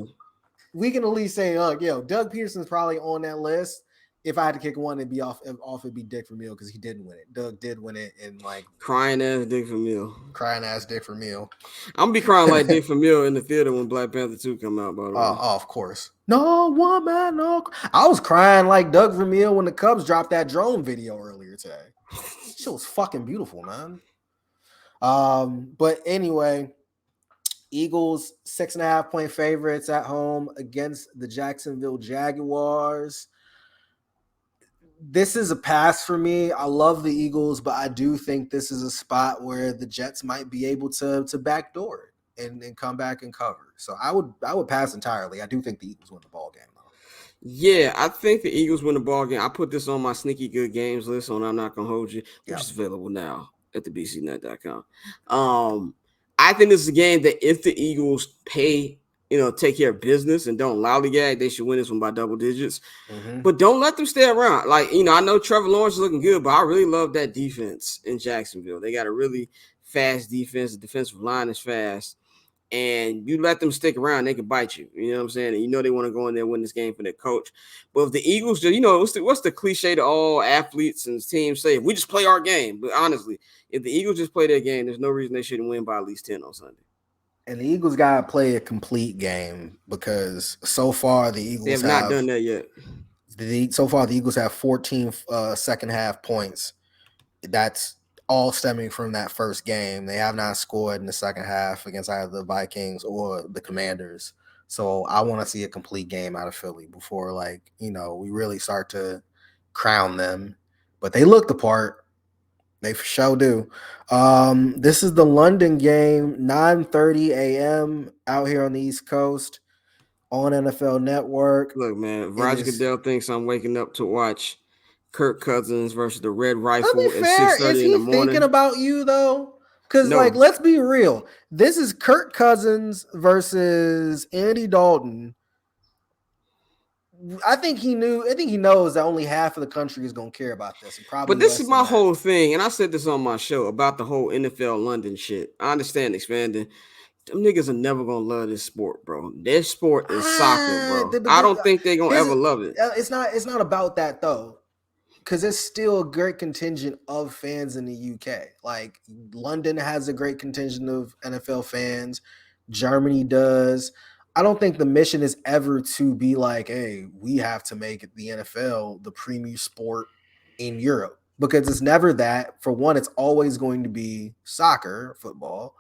we can at least say, Doug Peterson's probably on that list. If I had to kick one, it'd be off. It'd be Dick Vermeil because he didn't win it. Doug did win it, and crying ass Dick Vermeil. I'm gonna be crying like Dick Vermeil in the theater when Black Panther 2 come out. By the way, of course. No woman, no. I was crying like Doug Vermeil when the Cubs dropped that drone video earlier today. Shit was fucking beautiful, man. But anyway, Eagles 6.5-point favorites at home against the Jacksonville Jaguars. This is a pass for me. I love the Eagles, but I do think this is a spot where the Jets might be able to backdoor it and come back and cover. So I would pass entirely. I do think the Eagles win the ball game, though. Yeah, I think the Eagles win the ball game. I put this on my sneaky good games list on I'm Not Gonna Hold You, which is available now at thebcnet.com. I think this is a game that if the Eagles take care of business and don't lollygag, they should win this one by double digits. Mm-hmm. But don't let them stay around. I know Trevor Lawrence is looking good, but I really love that defense in Jacksonville. They got a really fast defense. The defensive line is fast. And you let them stick around, they can bite you. You know what I'm saying? And they want to go in there and win this game for their coach. But if the Eagles just, what's the cliche to all athletes and teams say? We just play our game. But honestly, if the Eagles just play their game, there's no reason they shouldn't win by at least 10 on Sunday. And the Eagles got to play a complete game because so far the Eagles have not done that yet. So far the Eagles have 14 second half points. That's all stemming from that first game. They have not scored in the second half against either the Vikings or the Commanders. So I want to see a complete game out of Philly before we really start to crown them. But they look the part. They for sure do. This is the London game, 9:30 a.m. out here on the East Coast on NFL Network. Look, man, Roger Goodell thinks I'm waking up to watch Kirk Cousins versus the Red Rifle at 6:30 in the morning. Is he thinking about you, though? Because, let's be real. This is Kirk Cousins versus Andy Dalton. I think he knew. I think he knows that only half of the country is going to care about this, and But probably this is less than my that. whole thing, and I said this on my show about the whole NFL London shit. I understand expanding. Them niggas are never gonna love this sport, bro. Their sport is soccer, bro. I don't think they're gonna Here's ever love it. it's not. It's not about that though, because there's still a great contingent of fans in the UK. Like London has a great contingent of NFL fans. Germany does. I don't think the mission is ever to be like, hey, we have to make the NFL the premier sport in Europe because it's never that. For one, it's always going to be soccer, football,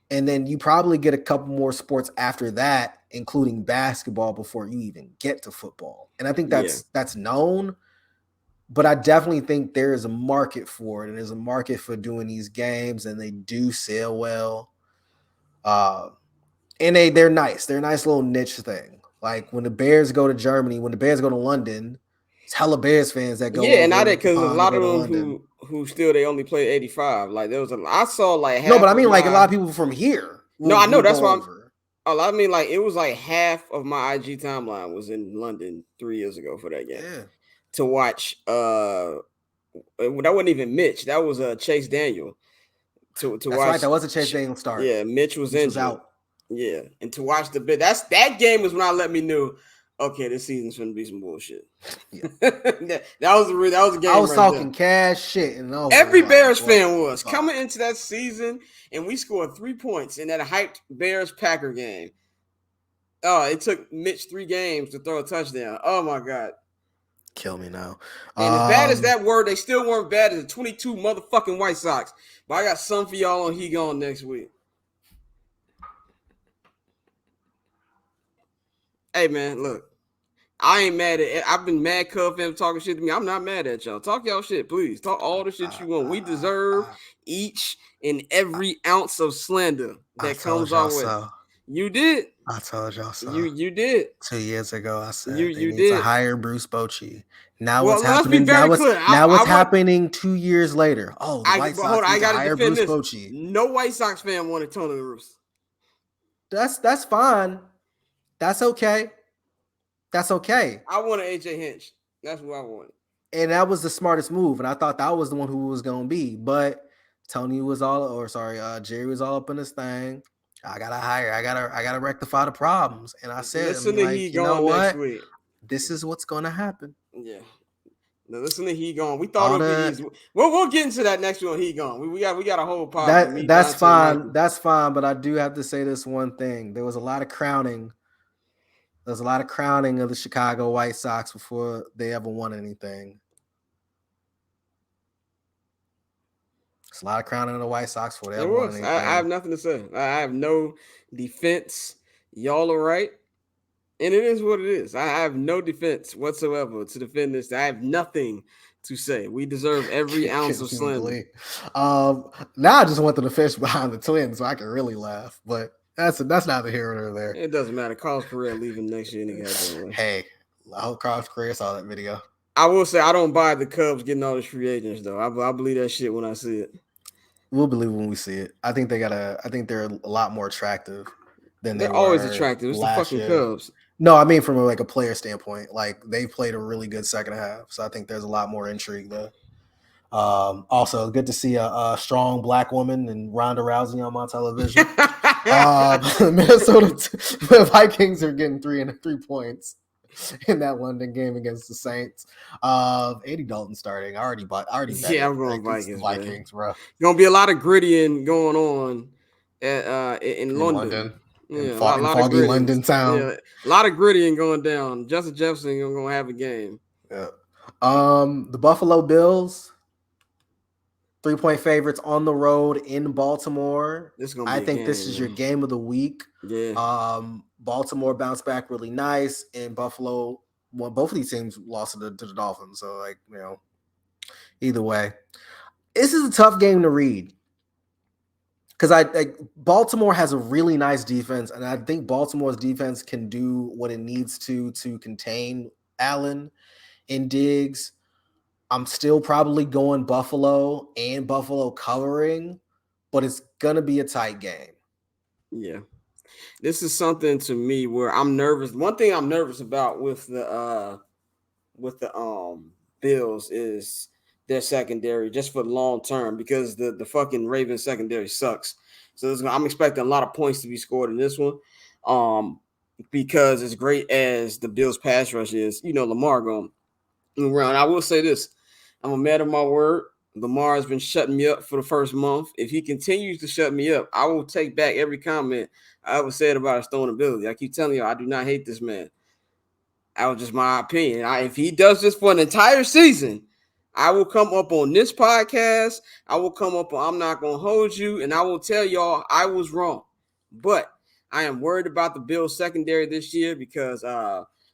and then you probably get a couple more sports after that, including basketball, before you even get to football. And I think Yeah, that's known, but I definitely think there is a market for it, and there's a market for doing these games, and they do sell well. Uh, and they're nice. They're a nice little niche thing. Like when the Bears go to Germany, when the Bears go to London, it's hella Bears fans that go yeah, and I over did the because a pond to lot go of to them London. who still they only play 85. Like there was I saw like No, but half I of mean like a lot my of people from here no, I know will that's go why over. I mean like it was like half of my IG timeline was in London 3 years ago for that game Yeah, to watch. That wasn't even Mitch. That was Chase Daniel to that's right. watch. That was a Chase Daniel start. Yeah, Mitch was Mitch was injured. out. Yeah, and to watch the bit that game was when I let me know. Okay, this season's gonna be some bullshit. Yeah. that was a game I was right talking there. cash shit, and I was just Every like, Bears "What fan the was fuck?" coming into that season, and we scored 3 points in that hyped Bears Packer game. Oh, it took Mitch 3 games to throw a touchdown. Oh my god! Kill me now. And as bad as that were, they still weren't bad as the 22 motherfucking White Sox. But I got some for y'all on He Gone next week. Hey man, look. I ain't mad at it. I've been mad Cub fans talking shit to me. I'm not mad at y'all. Talk y'all shit, please. Talk all the shit you want. We deserve each and every ounce of slander I that told comes y'all our way. so. You did. I told y'all so. You did. 2 years ago, I You said they you need to did. hire Bruce Bochy. Now Well, what's let's be happening? very clear. Now what's I want happening 2 years later? Oh, the White but hold Sox on, I need to gotta hire defend Bruce this. Bochy. No White Sox fan wanted Tony La Russa. That's fine. That's okay. That's okay. I wanted AJ Hinch. That's what I wanted. And that was the smartest move. And I thought that was the one who was gonna be. But Tony was all, or sorry, Jerry was all up in this thing. I gotta rectify the problems. And I said, I Listen mean, to He like, you know Gone next what? week. This is what's gonna happen. Yeah. Now listen to He Gone. We thought it All would be the easy. We'll get into that next one. He Gone. We got a whole pod for me, that's Dante, and fine. Mikey. That's fine. But I do have to say this one thing. There was a lot of crowning. There's a lot of crowning of the Chicago White Sox before they ever won anything. It's a lot of crowning of the White Sox before they It ever won was. anything. I have nothing to say. I have no defense. Y'all are right. And it is what it is. I have no defense whatsoever to defend this. I have nothing to say. We deserve every ounce of slander. Now I just want them to fish behind the Twins so I can really laugh. But that's neither here nor there. It doesn't matter. Carlos Correa leaving next year any goddamn way. Hey, I hope Carlos Correa saw that video. I will say I don't buy the Cubs getting all these free agents though. I believe that shit when I see it. We'll believe when we see it. I think they're a lot more attractive than they They're always were attractive. It's the last fucking year. Cubs. No, I mean from a player standpoint. Like they played a really good second half, so I think there's a lot more intrigue there. Also, good to see a strong black woman and Ronda Rousey on my television. Minnesota Vikings are getting 3 points in that London game against the Saints. Andy Dalton starting. I already bet Yeah, it. I'm going Like, Vikings. Vikings, bro. Gonna be a lot of grittying going on in London. In Yeah, a lot of foggy grittying. London town. Yeah, a lot of grittying going down. Justin Jefferson gonna have a game. Yeah. The Buffalo Bills, 3-point favorites on the road in Baltimore. This is gonna be I a think game, this is your man. game of the week. Yeah. Baltimore bounced back really nice, and Buffalo. Well, both of these teams lost to the Dolphins. So, like, either way, this is a tough game to read because Baltimore has a really nice defense, and I think Baltimore's defense can do what it needs to contain Allen and Diggs. I'm still probably going Buffalo and Buffalo covering, but it's gonna be a tight game. Yeah. This is something to me where I'm nervous. One thing I'm nervous about with the Bills is their secondary just for the long term because the fucking Ravens secondary sucks. So I'm expecting a lot of points to be scored in this one. Um, because as great as the Bills pass rush is, Lamar going around. I will say this: I'm a man of my word. Lamar has been shutting me up for the first month. If he continues to shut me up, I will take back every comment I ever said about his throwing ability. I keep telling you, I do not hate this man. That was just my opinion. If he does this for an entire season, I will come up on this podcast. I will come up on I'm Not Gonna Hold You, and I will tell y'all I was wrong. But I am worried about the Bills secondary this year because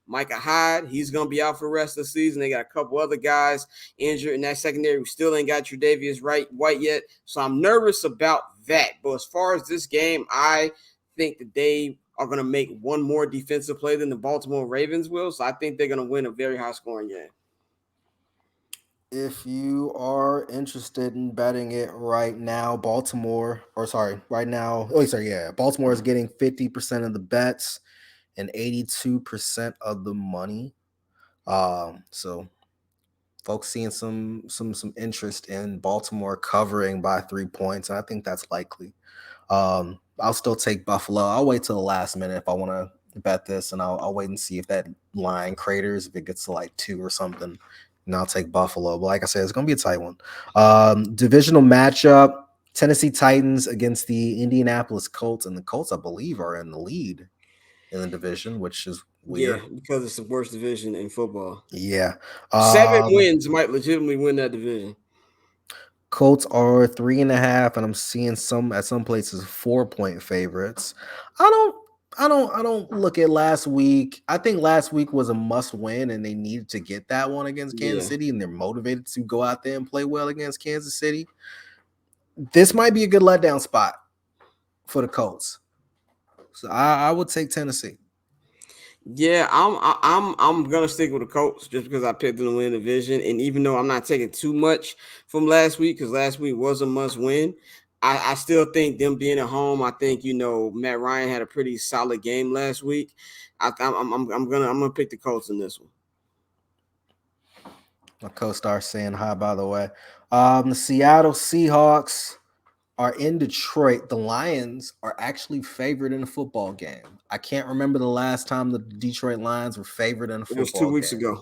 Micah Hyde, he's gonna be out for the rest of the season. They got a couple other guys injured in that secondary. We still ain't got Tre'Davious White yet, so I'm nervous about that. But as far as this game, I think that they are going to make one more defensive play than the Baltimore Ravens will. So I think they're going to win a very high scoring game. If you are interested in betting it right now, Baltimore is getting 50% of the bets and 82% of the money. So folks seeing some interest in Baltimore covering by 3 points. I think that's likely. I'll still take Buffalo. I'll wait till the last minute if I want to bet this, and I'll wait and see if that line craters, if it gets to like 2 or something, and I'll take Buffalo. But like I said, it's gonna be a tight one. Divisional matchup: Tennessee Titans against the Indianapolis Colts, and the Colts, I believe, are in the lead in the division, which is Yeah, weird. because it's the worst division in football. Yeah. 7 wins might legitimately win that division. Colts are 3.5, and I'm seeing some at some places 4-point favorites. I don't, I don't look at last week. I think last week was a must win, and they needed to get that one against Kansas Yeah. City, and they're motivated to go out there and play well against Kansas City. This might be a good letdown spot for the Colts, so I would take Tennessee. Yeah, I'm gonna stick with the Colts just because I picked them to win the division, and even though I'm not taking too much from last week because last week was a must win, I still think them being at home. I think Matt Ryan had a pretty solid game last week. I'm gonna pick the Colts in this one. My co-star saying hi, by the way. The Seattle Seahawks are in Detroit. The Lions are actually favored in a football game. I can't remember the last time the Detroit Lions were favored in a It was two football weeks game. ago.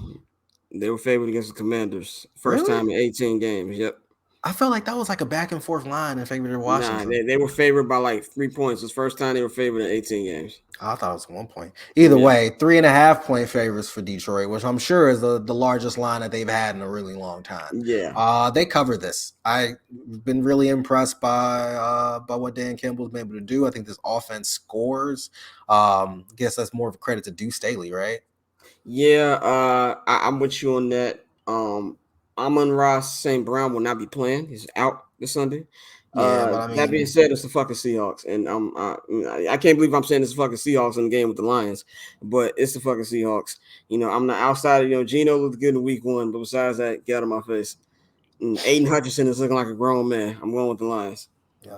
They were favored against the Commanders. First Really? time in 18 games. Yep. I felt like that was like a back and forth line in favor of Nah, Washington. they were favored by like 3 points. It's the first time they were favored in 18 games. I thought it was 1 point. Either Yeah. way, 3.5-point favorites for Detroit, which I'm sure is the largest line that they've had in a really long time. Yeah. They cover this. I've been really impressed by what Dan Campbell's been able to do. I think this offense scores. Guess that's more of a credit to Deuce Staley, right? Yeah, I'm with you on that. Amon-Ra St. Brown will not be playing. He's out this Sunday. Yeah, but I That being mean, said, it's the fucking Seahawks, and I can't believe I'm saying it's the fucking Seahawks in the game with the Lions, but it's the fucking Seahawks. I'm not outside of Geno looked good in week 1, but besides that, get out of my face. And Aiden Hutchinson is looking like a grown man. I'm going with the Lions. yeah.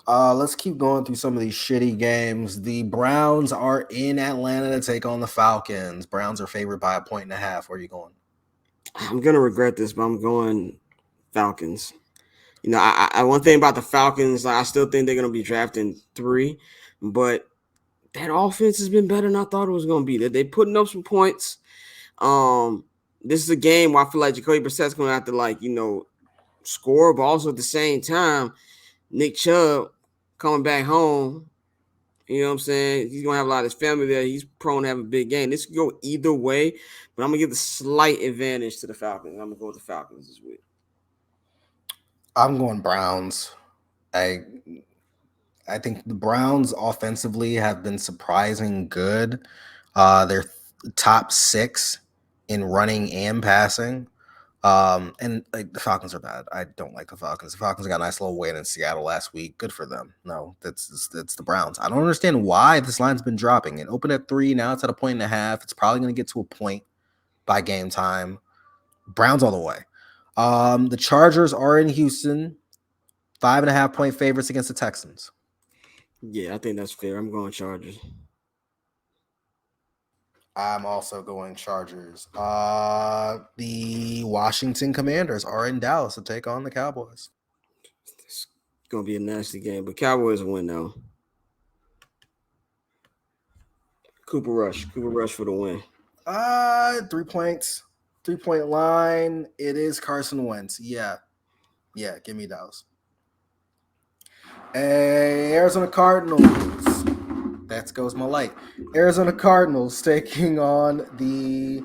Let's keep going through some of these shitty games. The Browns are in Atlanta to take on the Falcons. Browns are favored by 1.5. Where are you going? I'm gonna regret this, but I'm going Falcons. One thing about the Falcons, I still think they're gonna be drafting 3, but that offense has been better than I thought it was gonna be. They putting up some points. This is a game where I feel like Jacoby Brissett's gonna have to score, but also at the same time, Nick Chubb coming back home. You know what I'm saying? He's gonna have a lot of his family there. He's prone to have a big game. This could go either way, but I'm gonna give the slight advantage to the Falcons. I'm gonna go with the Falcons this week. I'm going Browns. I I think the Browns offensively have been surprising good. They're top 6 in running and passing. And like the Falcons are bad. I don't like the Falcons. The Falcons got a nice little win in Seattle last week. Good for them. No, that's the Browns. I don't understand why this line's been dropping. It opened at 3, now it's at 1.5. It's probably going to get to a point by game time. Browns all the way. The Chargers are in Houston, 5.5-point favorites against the Texans. Yeah, I think that's fair. I'm going Chargers. I'm also going Chargers. The Washington Commanders are in Dallas to take on the Cowboys. It's gonna be a nasty game, but Cowboys win though. Cooper Rush for the win. 3 points. 3 point line. It is Carson Wentz. Yeah. Give me those. Arizona Cardinals. That goes my light. Arizona Cardinals taking on the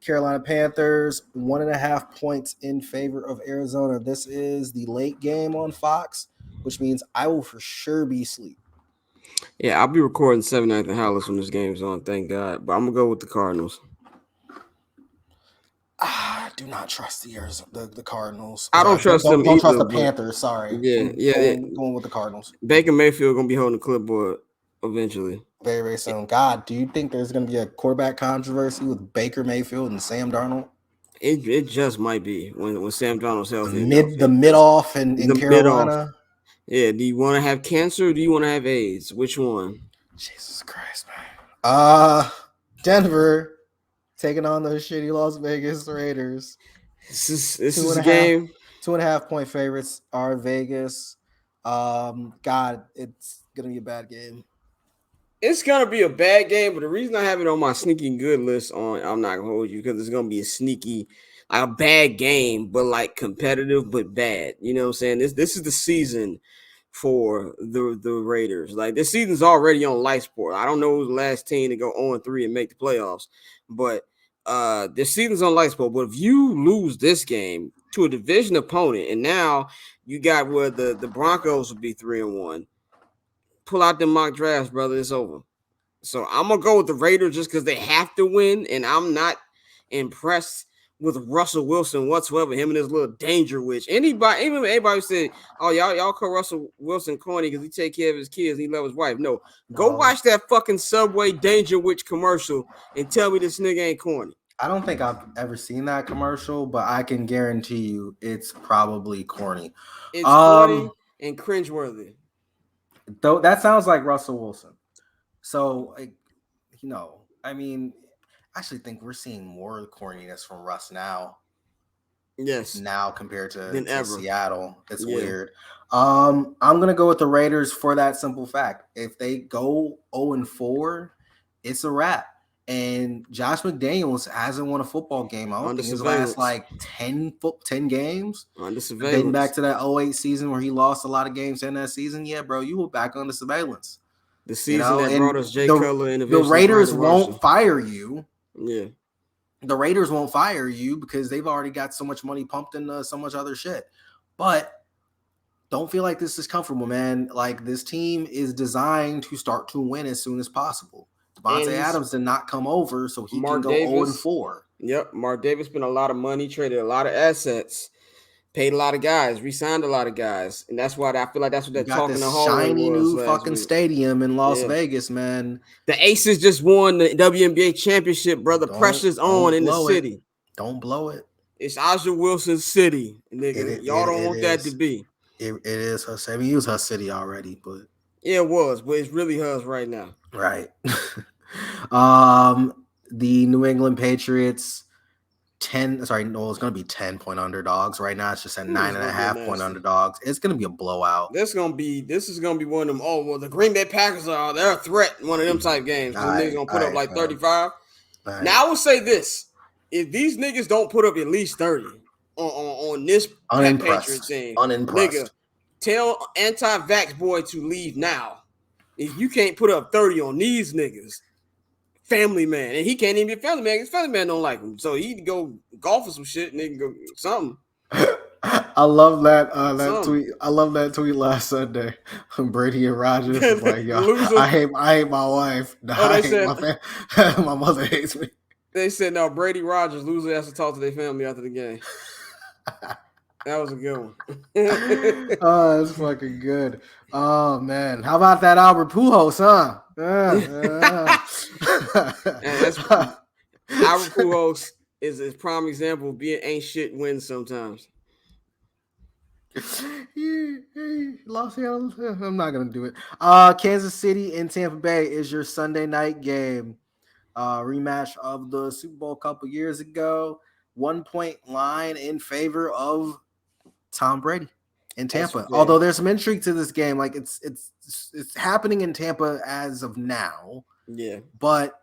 Carolina Panthers. 1.5 points in favor of Arizona. This is the late game on Fox, which means I will for sure be asleep. Yeah, I'll be recording 7 Night Hollis when this game's on. Thank God. But I'm gonna go with the Cardinals. I do not trust the Cardinals. I don't Sorry, trust them don't trust either. the But Panthers. Sorry, yeah, I'm yeah. going with the Cardinals. Baker Mayfield gonna be holding the clipboard eventually. Very, very soon. God, do you think there's going to be a quarterback controversy with Baker Mayfield and Sam Darnold? It just might be when Sam Darnold's The healthy enough. mid off in The mid off. Carolina. Yeah. Do you want to have cancer? Or do you want to have AIDS? Which one? Jesus Christ, man. Denver taking on those shitty Las Vegas Raiders. This is a game. 2.5 point favorites are Vegas. God, it's gonna be a bad game. It's gonna be a bad game, but the reason I have it on my sneaky good list I'm not gonna hold you because it's gonna be a sneaky, like a bad game, but like competitive but bad. You know what I'm saying? This is the season for the Raiders. Like this season's already on life sport. I don't know who's the last team to go 0-3 and make the playoffs, but this season's on life sport. But if you lose this game to a division opponent, and now you got where the Broncos will be 3-1. Pull out the mock drafts, brother. It's over. So I'm gonna go with the Raiders just because they have to win, and I'm not impressed with Russell Wilson whatsoever. Him and his little danger witch. Anybody said, "Oh, y'all call Russell Wilson corny because he take care of his kids, and he love his wife." No, go watch that fucking Subway danger witch commercial and tell me this nigga ain't corny. I don't think I've ever seen that commercial, but I can guarantee you it's probably corny. It's corny and cringeworthy. Though that sounds like Russell Wilson. So, like, I mean, I actually think we're seeing more corniness from Russ now. Yes. Now compared to ever. Seattle. It's weird. I'm gonna go with the Raiders for that simple fact. If they go 0-4, it's a wrap. And Josh McDaniels hasn't won a football game. I don't think his last like 10 games. Under surveillance. Dating back to that 08 season where he lost a lot of games in that season. Yeah, bro, you were back under surveillance. The season that brought us Jay Cutler and the Raiders won't fire you. Yeah. The Raiders won't fire you because they've already got so much money pumped into so much other shit. But don't feel like this is comfortable, man. Like this team is designed to start to win as soon as possible. Devontae Adams did not come over, so he can go 0-4. Yep, Mark Davis spent a lot of money, traded a lot of assets, paid a lot of guys, re-signed a lot of guys, and that's why I feel like that's what they're talking the whole shiny new fucking stadium in Las Vegas, man. The Aces just won the WNBA championship, brother. Pressure's on in the city. Don't blow it. It's Aja Wilson's city, nigga. Y'all don't want that to be. It is her city. I mean, it was her city already, but yeah, it was, but it's really hers right now. Right. The New England Patriots 10 it's going to be 10-point underdogs right now. It's just at 9.5 point underdogs. It's going to be a blowout. This is going to be one of them. The Green Bay Packers they're a threat in one of them type games. These niggas going to put up like 35. Right. Now I will say this: if these niggas don't put up at least 30 on this Patriots team, nigga, tell anti-vax boy to leave now. If you can't put up 30 on these niggas, family man, and he can't even be a family man. His family man don't like him, so he can go golf or some shit, and they can go something. I love that tweet. I love that tweet last Sunday. Brady and Rogers was like, "Yo, I hate my wife. My mother hates me." They said, "No, Brady Rogers loser has to talk to their family after the game." That was a good one. Oh, that's fucking good. Oh man, how about that Albert Pujols, huh? Albert Pujols is a prime example of being ain't shit wins sometimes. Los Angeles. I'm not gonna do it. Kansas City and Tampa Bay is your Sunday night game. Rematch of the Super Bowl a couple years ago. 1 point line in favor of Tom Brady in That's Tampa. fair. Although there's some intrigue to this game, like it's happening in Tampa as of now, Yeah. but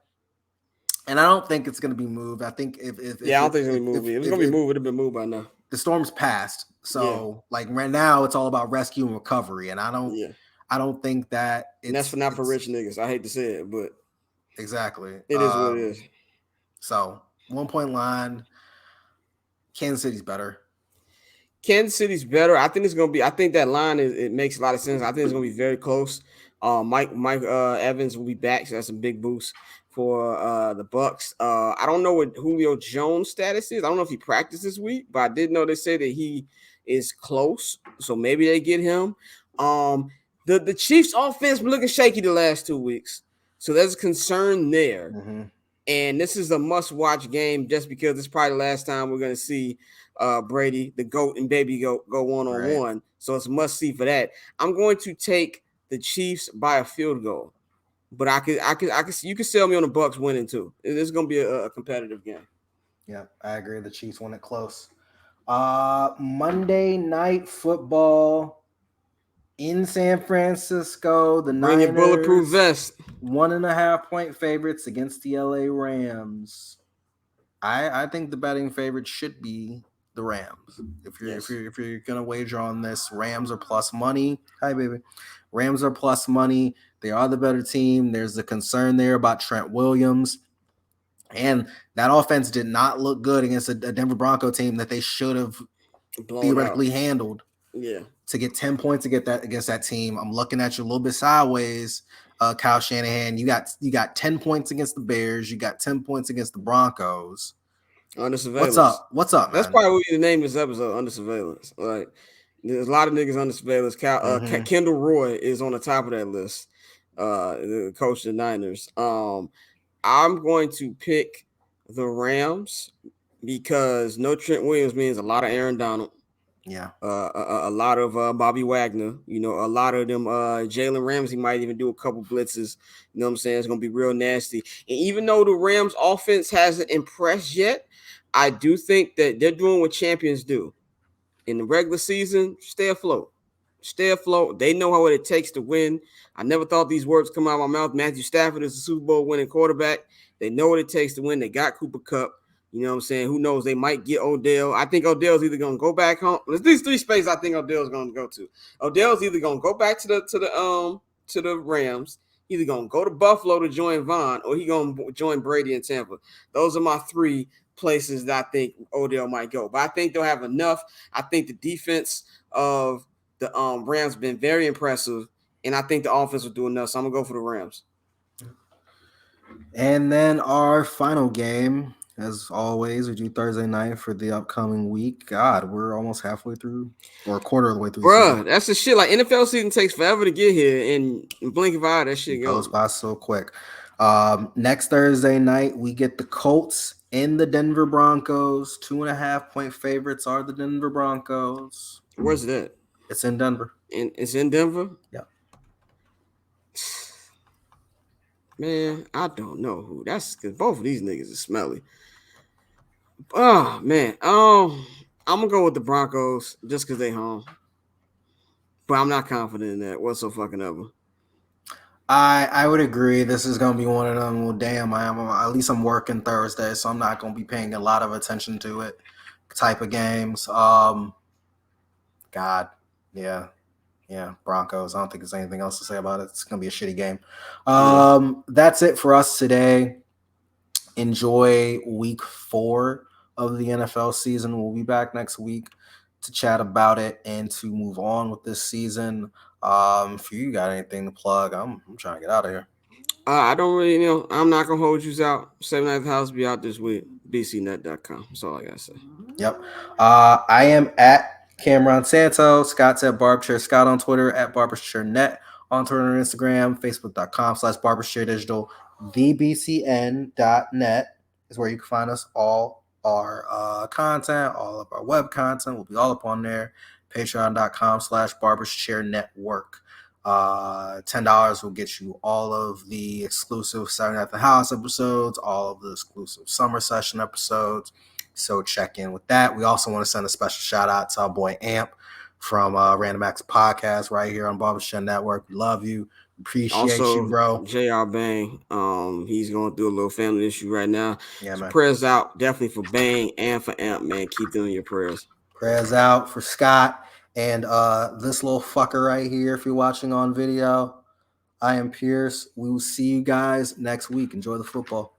and I don't think it's going to be moved. I think Yeah, I don't think it's gonna be moved. If it was gonna be if moved, it'd have been moved by now. the storm's passed, Yeah. so like right now it's all about rescue and recovery, and Yeah. I don't think that And that's for not for it's rich niggas. I hate to say it, but exactly. it is what it is. So 1 point line. Kansas City's better. Kansas City's better. I think it's gonna be. I think that line it makes a lot of sense. I think it's gonna be very close. Mike Evans will be back, so that's a big boost for the Bucks. I don't know what Julio Jones' status is. I don't know if he practiced this week, but I did know they say that he is close, so maybe they get him. The Chiefs' offense been looking shaky the last 2 weeks, so there's a concern there. Mm-hmm. And this is a must-watch game just because it's probably the last time we're going to see Brady, the GOAT, and Baby GOAT go one-on-one. Right. So it's a must-see for that. I'm going to take the Chiefs by a field goal, but you can sell me on the Bucks winning too. This is going to be a competitive game. Yeah, I agree. The Chiefs won it close. Monday Night Football in San Francisco. The Bring your bulletproof Niners vest. 1.5 point favorites against the LA Rams. I think the betting favorite should be the Rams. If you're gonna wager on this, Rams are plus money. Hi, baby. Rams are plus money. They are the better team. There's a concern there about Trent Williams. And that offense did not look good against a Denver Bronco team that they should have Blown out. theoretically handled. Yeah. To get 10 points to get that against that team, I'm looking at you a little bit sideways, Kyle Shanahan. You got 10 points against the Bears. You got 10 points against the Broncos. Under surveillance. What's up, That's man? probably what we need to name this episode, Under Surveillance. Like, there's a lot of niggas under surveillance. Kendall Roy is on the top of that list. The coach of the Niners. I'm going to pick the Rams because no Trent Williams means a lot of Aaron Donald. Yeah. A lot of Bobby Wagner. You know, a lot of them. Jalen Ramsey might even do a couple blitzes. You know what I'm saying? It's gonna be real nasty. And even though the Rams offense hasn't impressed yet, I do think that they're doing what champions do. In the regular season, stay afloat. Stay afloat. They know what it takes to win. I never thought these words come out of my mouth. Matthew Stafford is a Super Bowl winning quarterback. They know what it takes to win. They got Cooper Kupp. You know what I'm saying? Who knows? They might get Odell. I think Odell's either going to go back home. There's these three spaces I think Odell's going to go to. Odell's either going to go back to the Rams, either going to go to Buffalo to join Vaughn, or he going to join Brady in Tampa. Those are my three places that I think Odell might go. But I think they'll have enough. I think the defense of the Rams been very impressive, and I think the offense will do enough. So I'm gonna go for the Rams. And then our final game, as always, we do Thursday night for the upcoming week. God, we're almost halfway through, or a quarter of the way through. Bruh, that's the shit. Like, NFL season takes forever to get here, and blink of an eye, that shit goes goes by so quick. Next Thursday night, we get the Colts and the Denver Broncos. 2.5 point favorites are the Denver Broncos. Where's that? It's in Denver. And it's in Denver? Yeah. Man, I don't know who. That's because both of these niggas are smelly. Oh, man. I'm going to go with the Broncos just because they home. But I'm not confident in that whatsoever. I would agree. This is gonna be one of them. Well, damn, at least I'm working Thursday, so I'm not gonna be paying a lot of attention to it. Type of games. God, yeah, Broncos. I don't think there's anything else to say about it. It's gonna be a shitty game. That's it for us today. Enjoy week 4 of the NFL season. We'll be back next week to chat about it and to move on with this season. If you got anything to plug, I'm trying to get out of here. I don't really know. I'm not gonna hold you out. 7th House be out this week. BCnet.com. That's all I gotta say. Yep. I am at Cameron Santos. Scott's at Barbershare Scott on Twitter, at BarbershareNet on Twitter and Instagram, Facebook.com/BarbershareDigital. TheBCN.net is where you can find us all our content, all of our web content will be all up on there. Patreon.com/barberschairnetwork. $10 will get you all of the exclusive Saturday Night at the House episodes, all of the exclusive summer session episodes. So check in with that. We also want to send a special shout out to our boy Amp from Random Acts Podcast right here on Barbershop Network. We love you. Appreciate you, Also, bro. J.R. Bang, he's going through a little family issue right now. Yeah, So man. prayers out definitely for Bang and for Amp, man. Keep them in your prayers. Prayers out for Scott and this little fucker right here. If you're watching on video, I am Pierce. We will see you guys next week. Enjoy the football.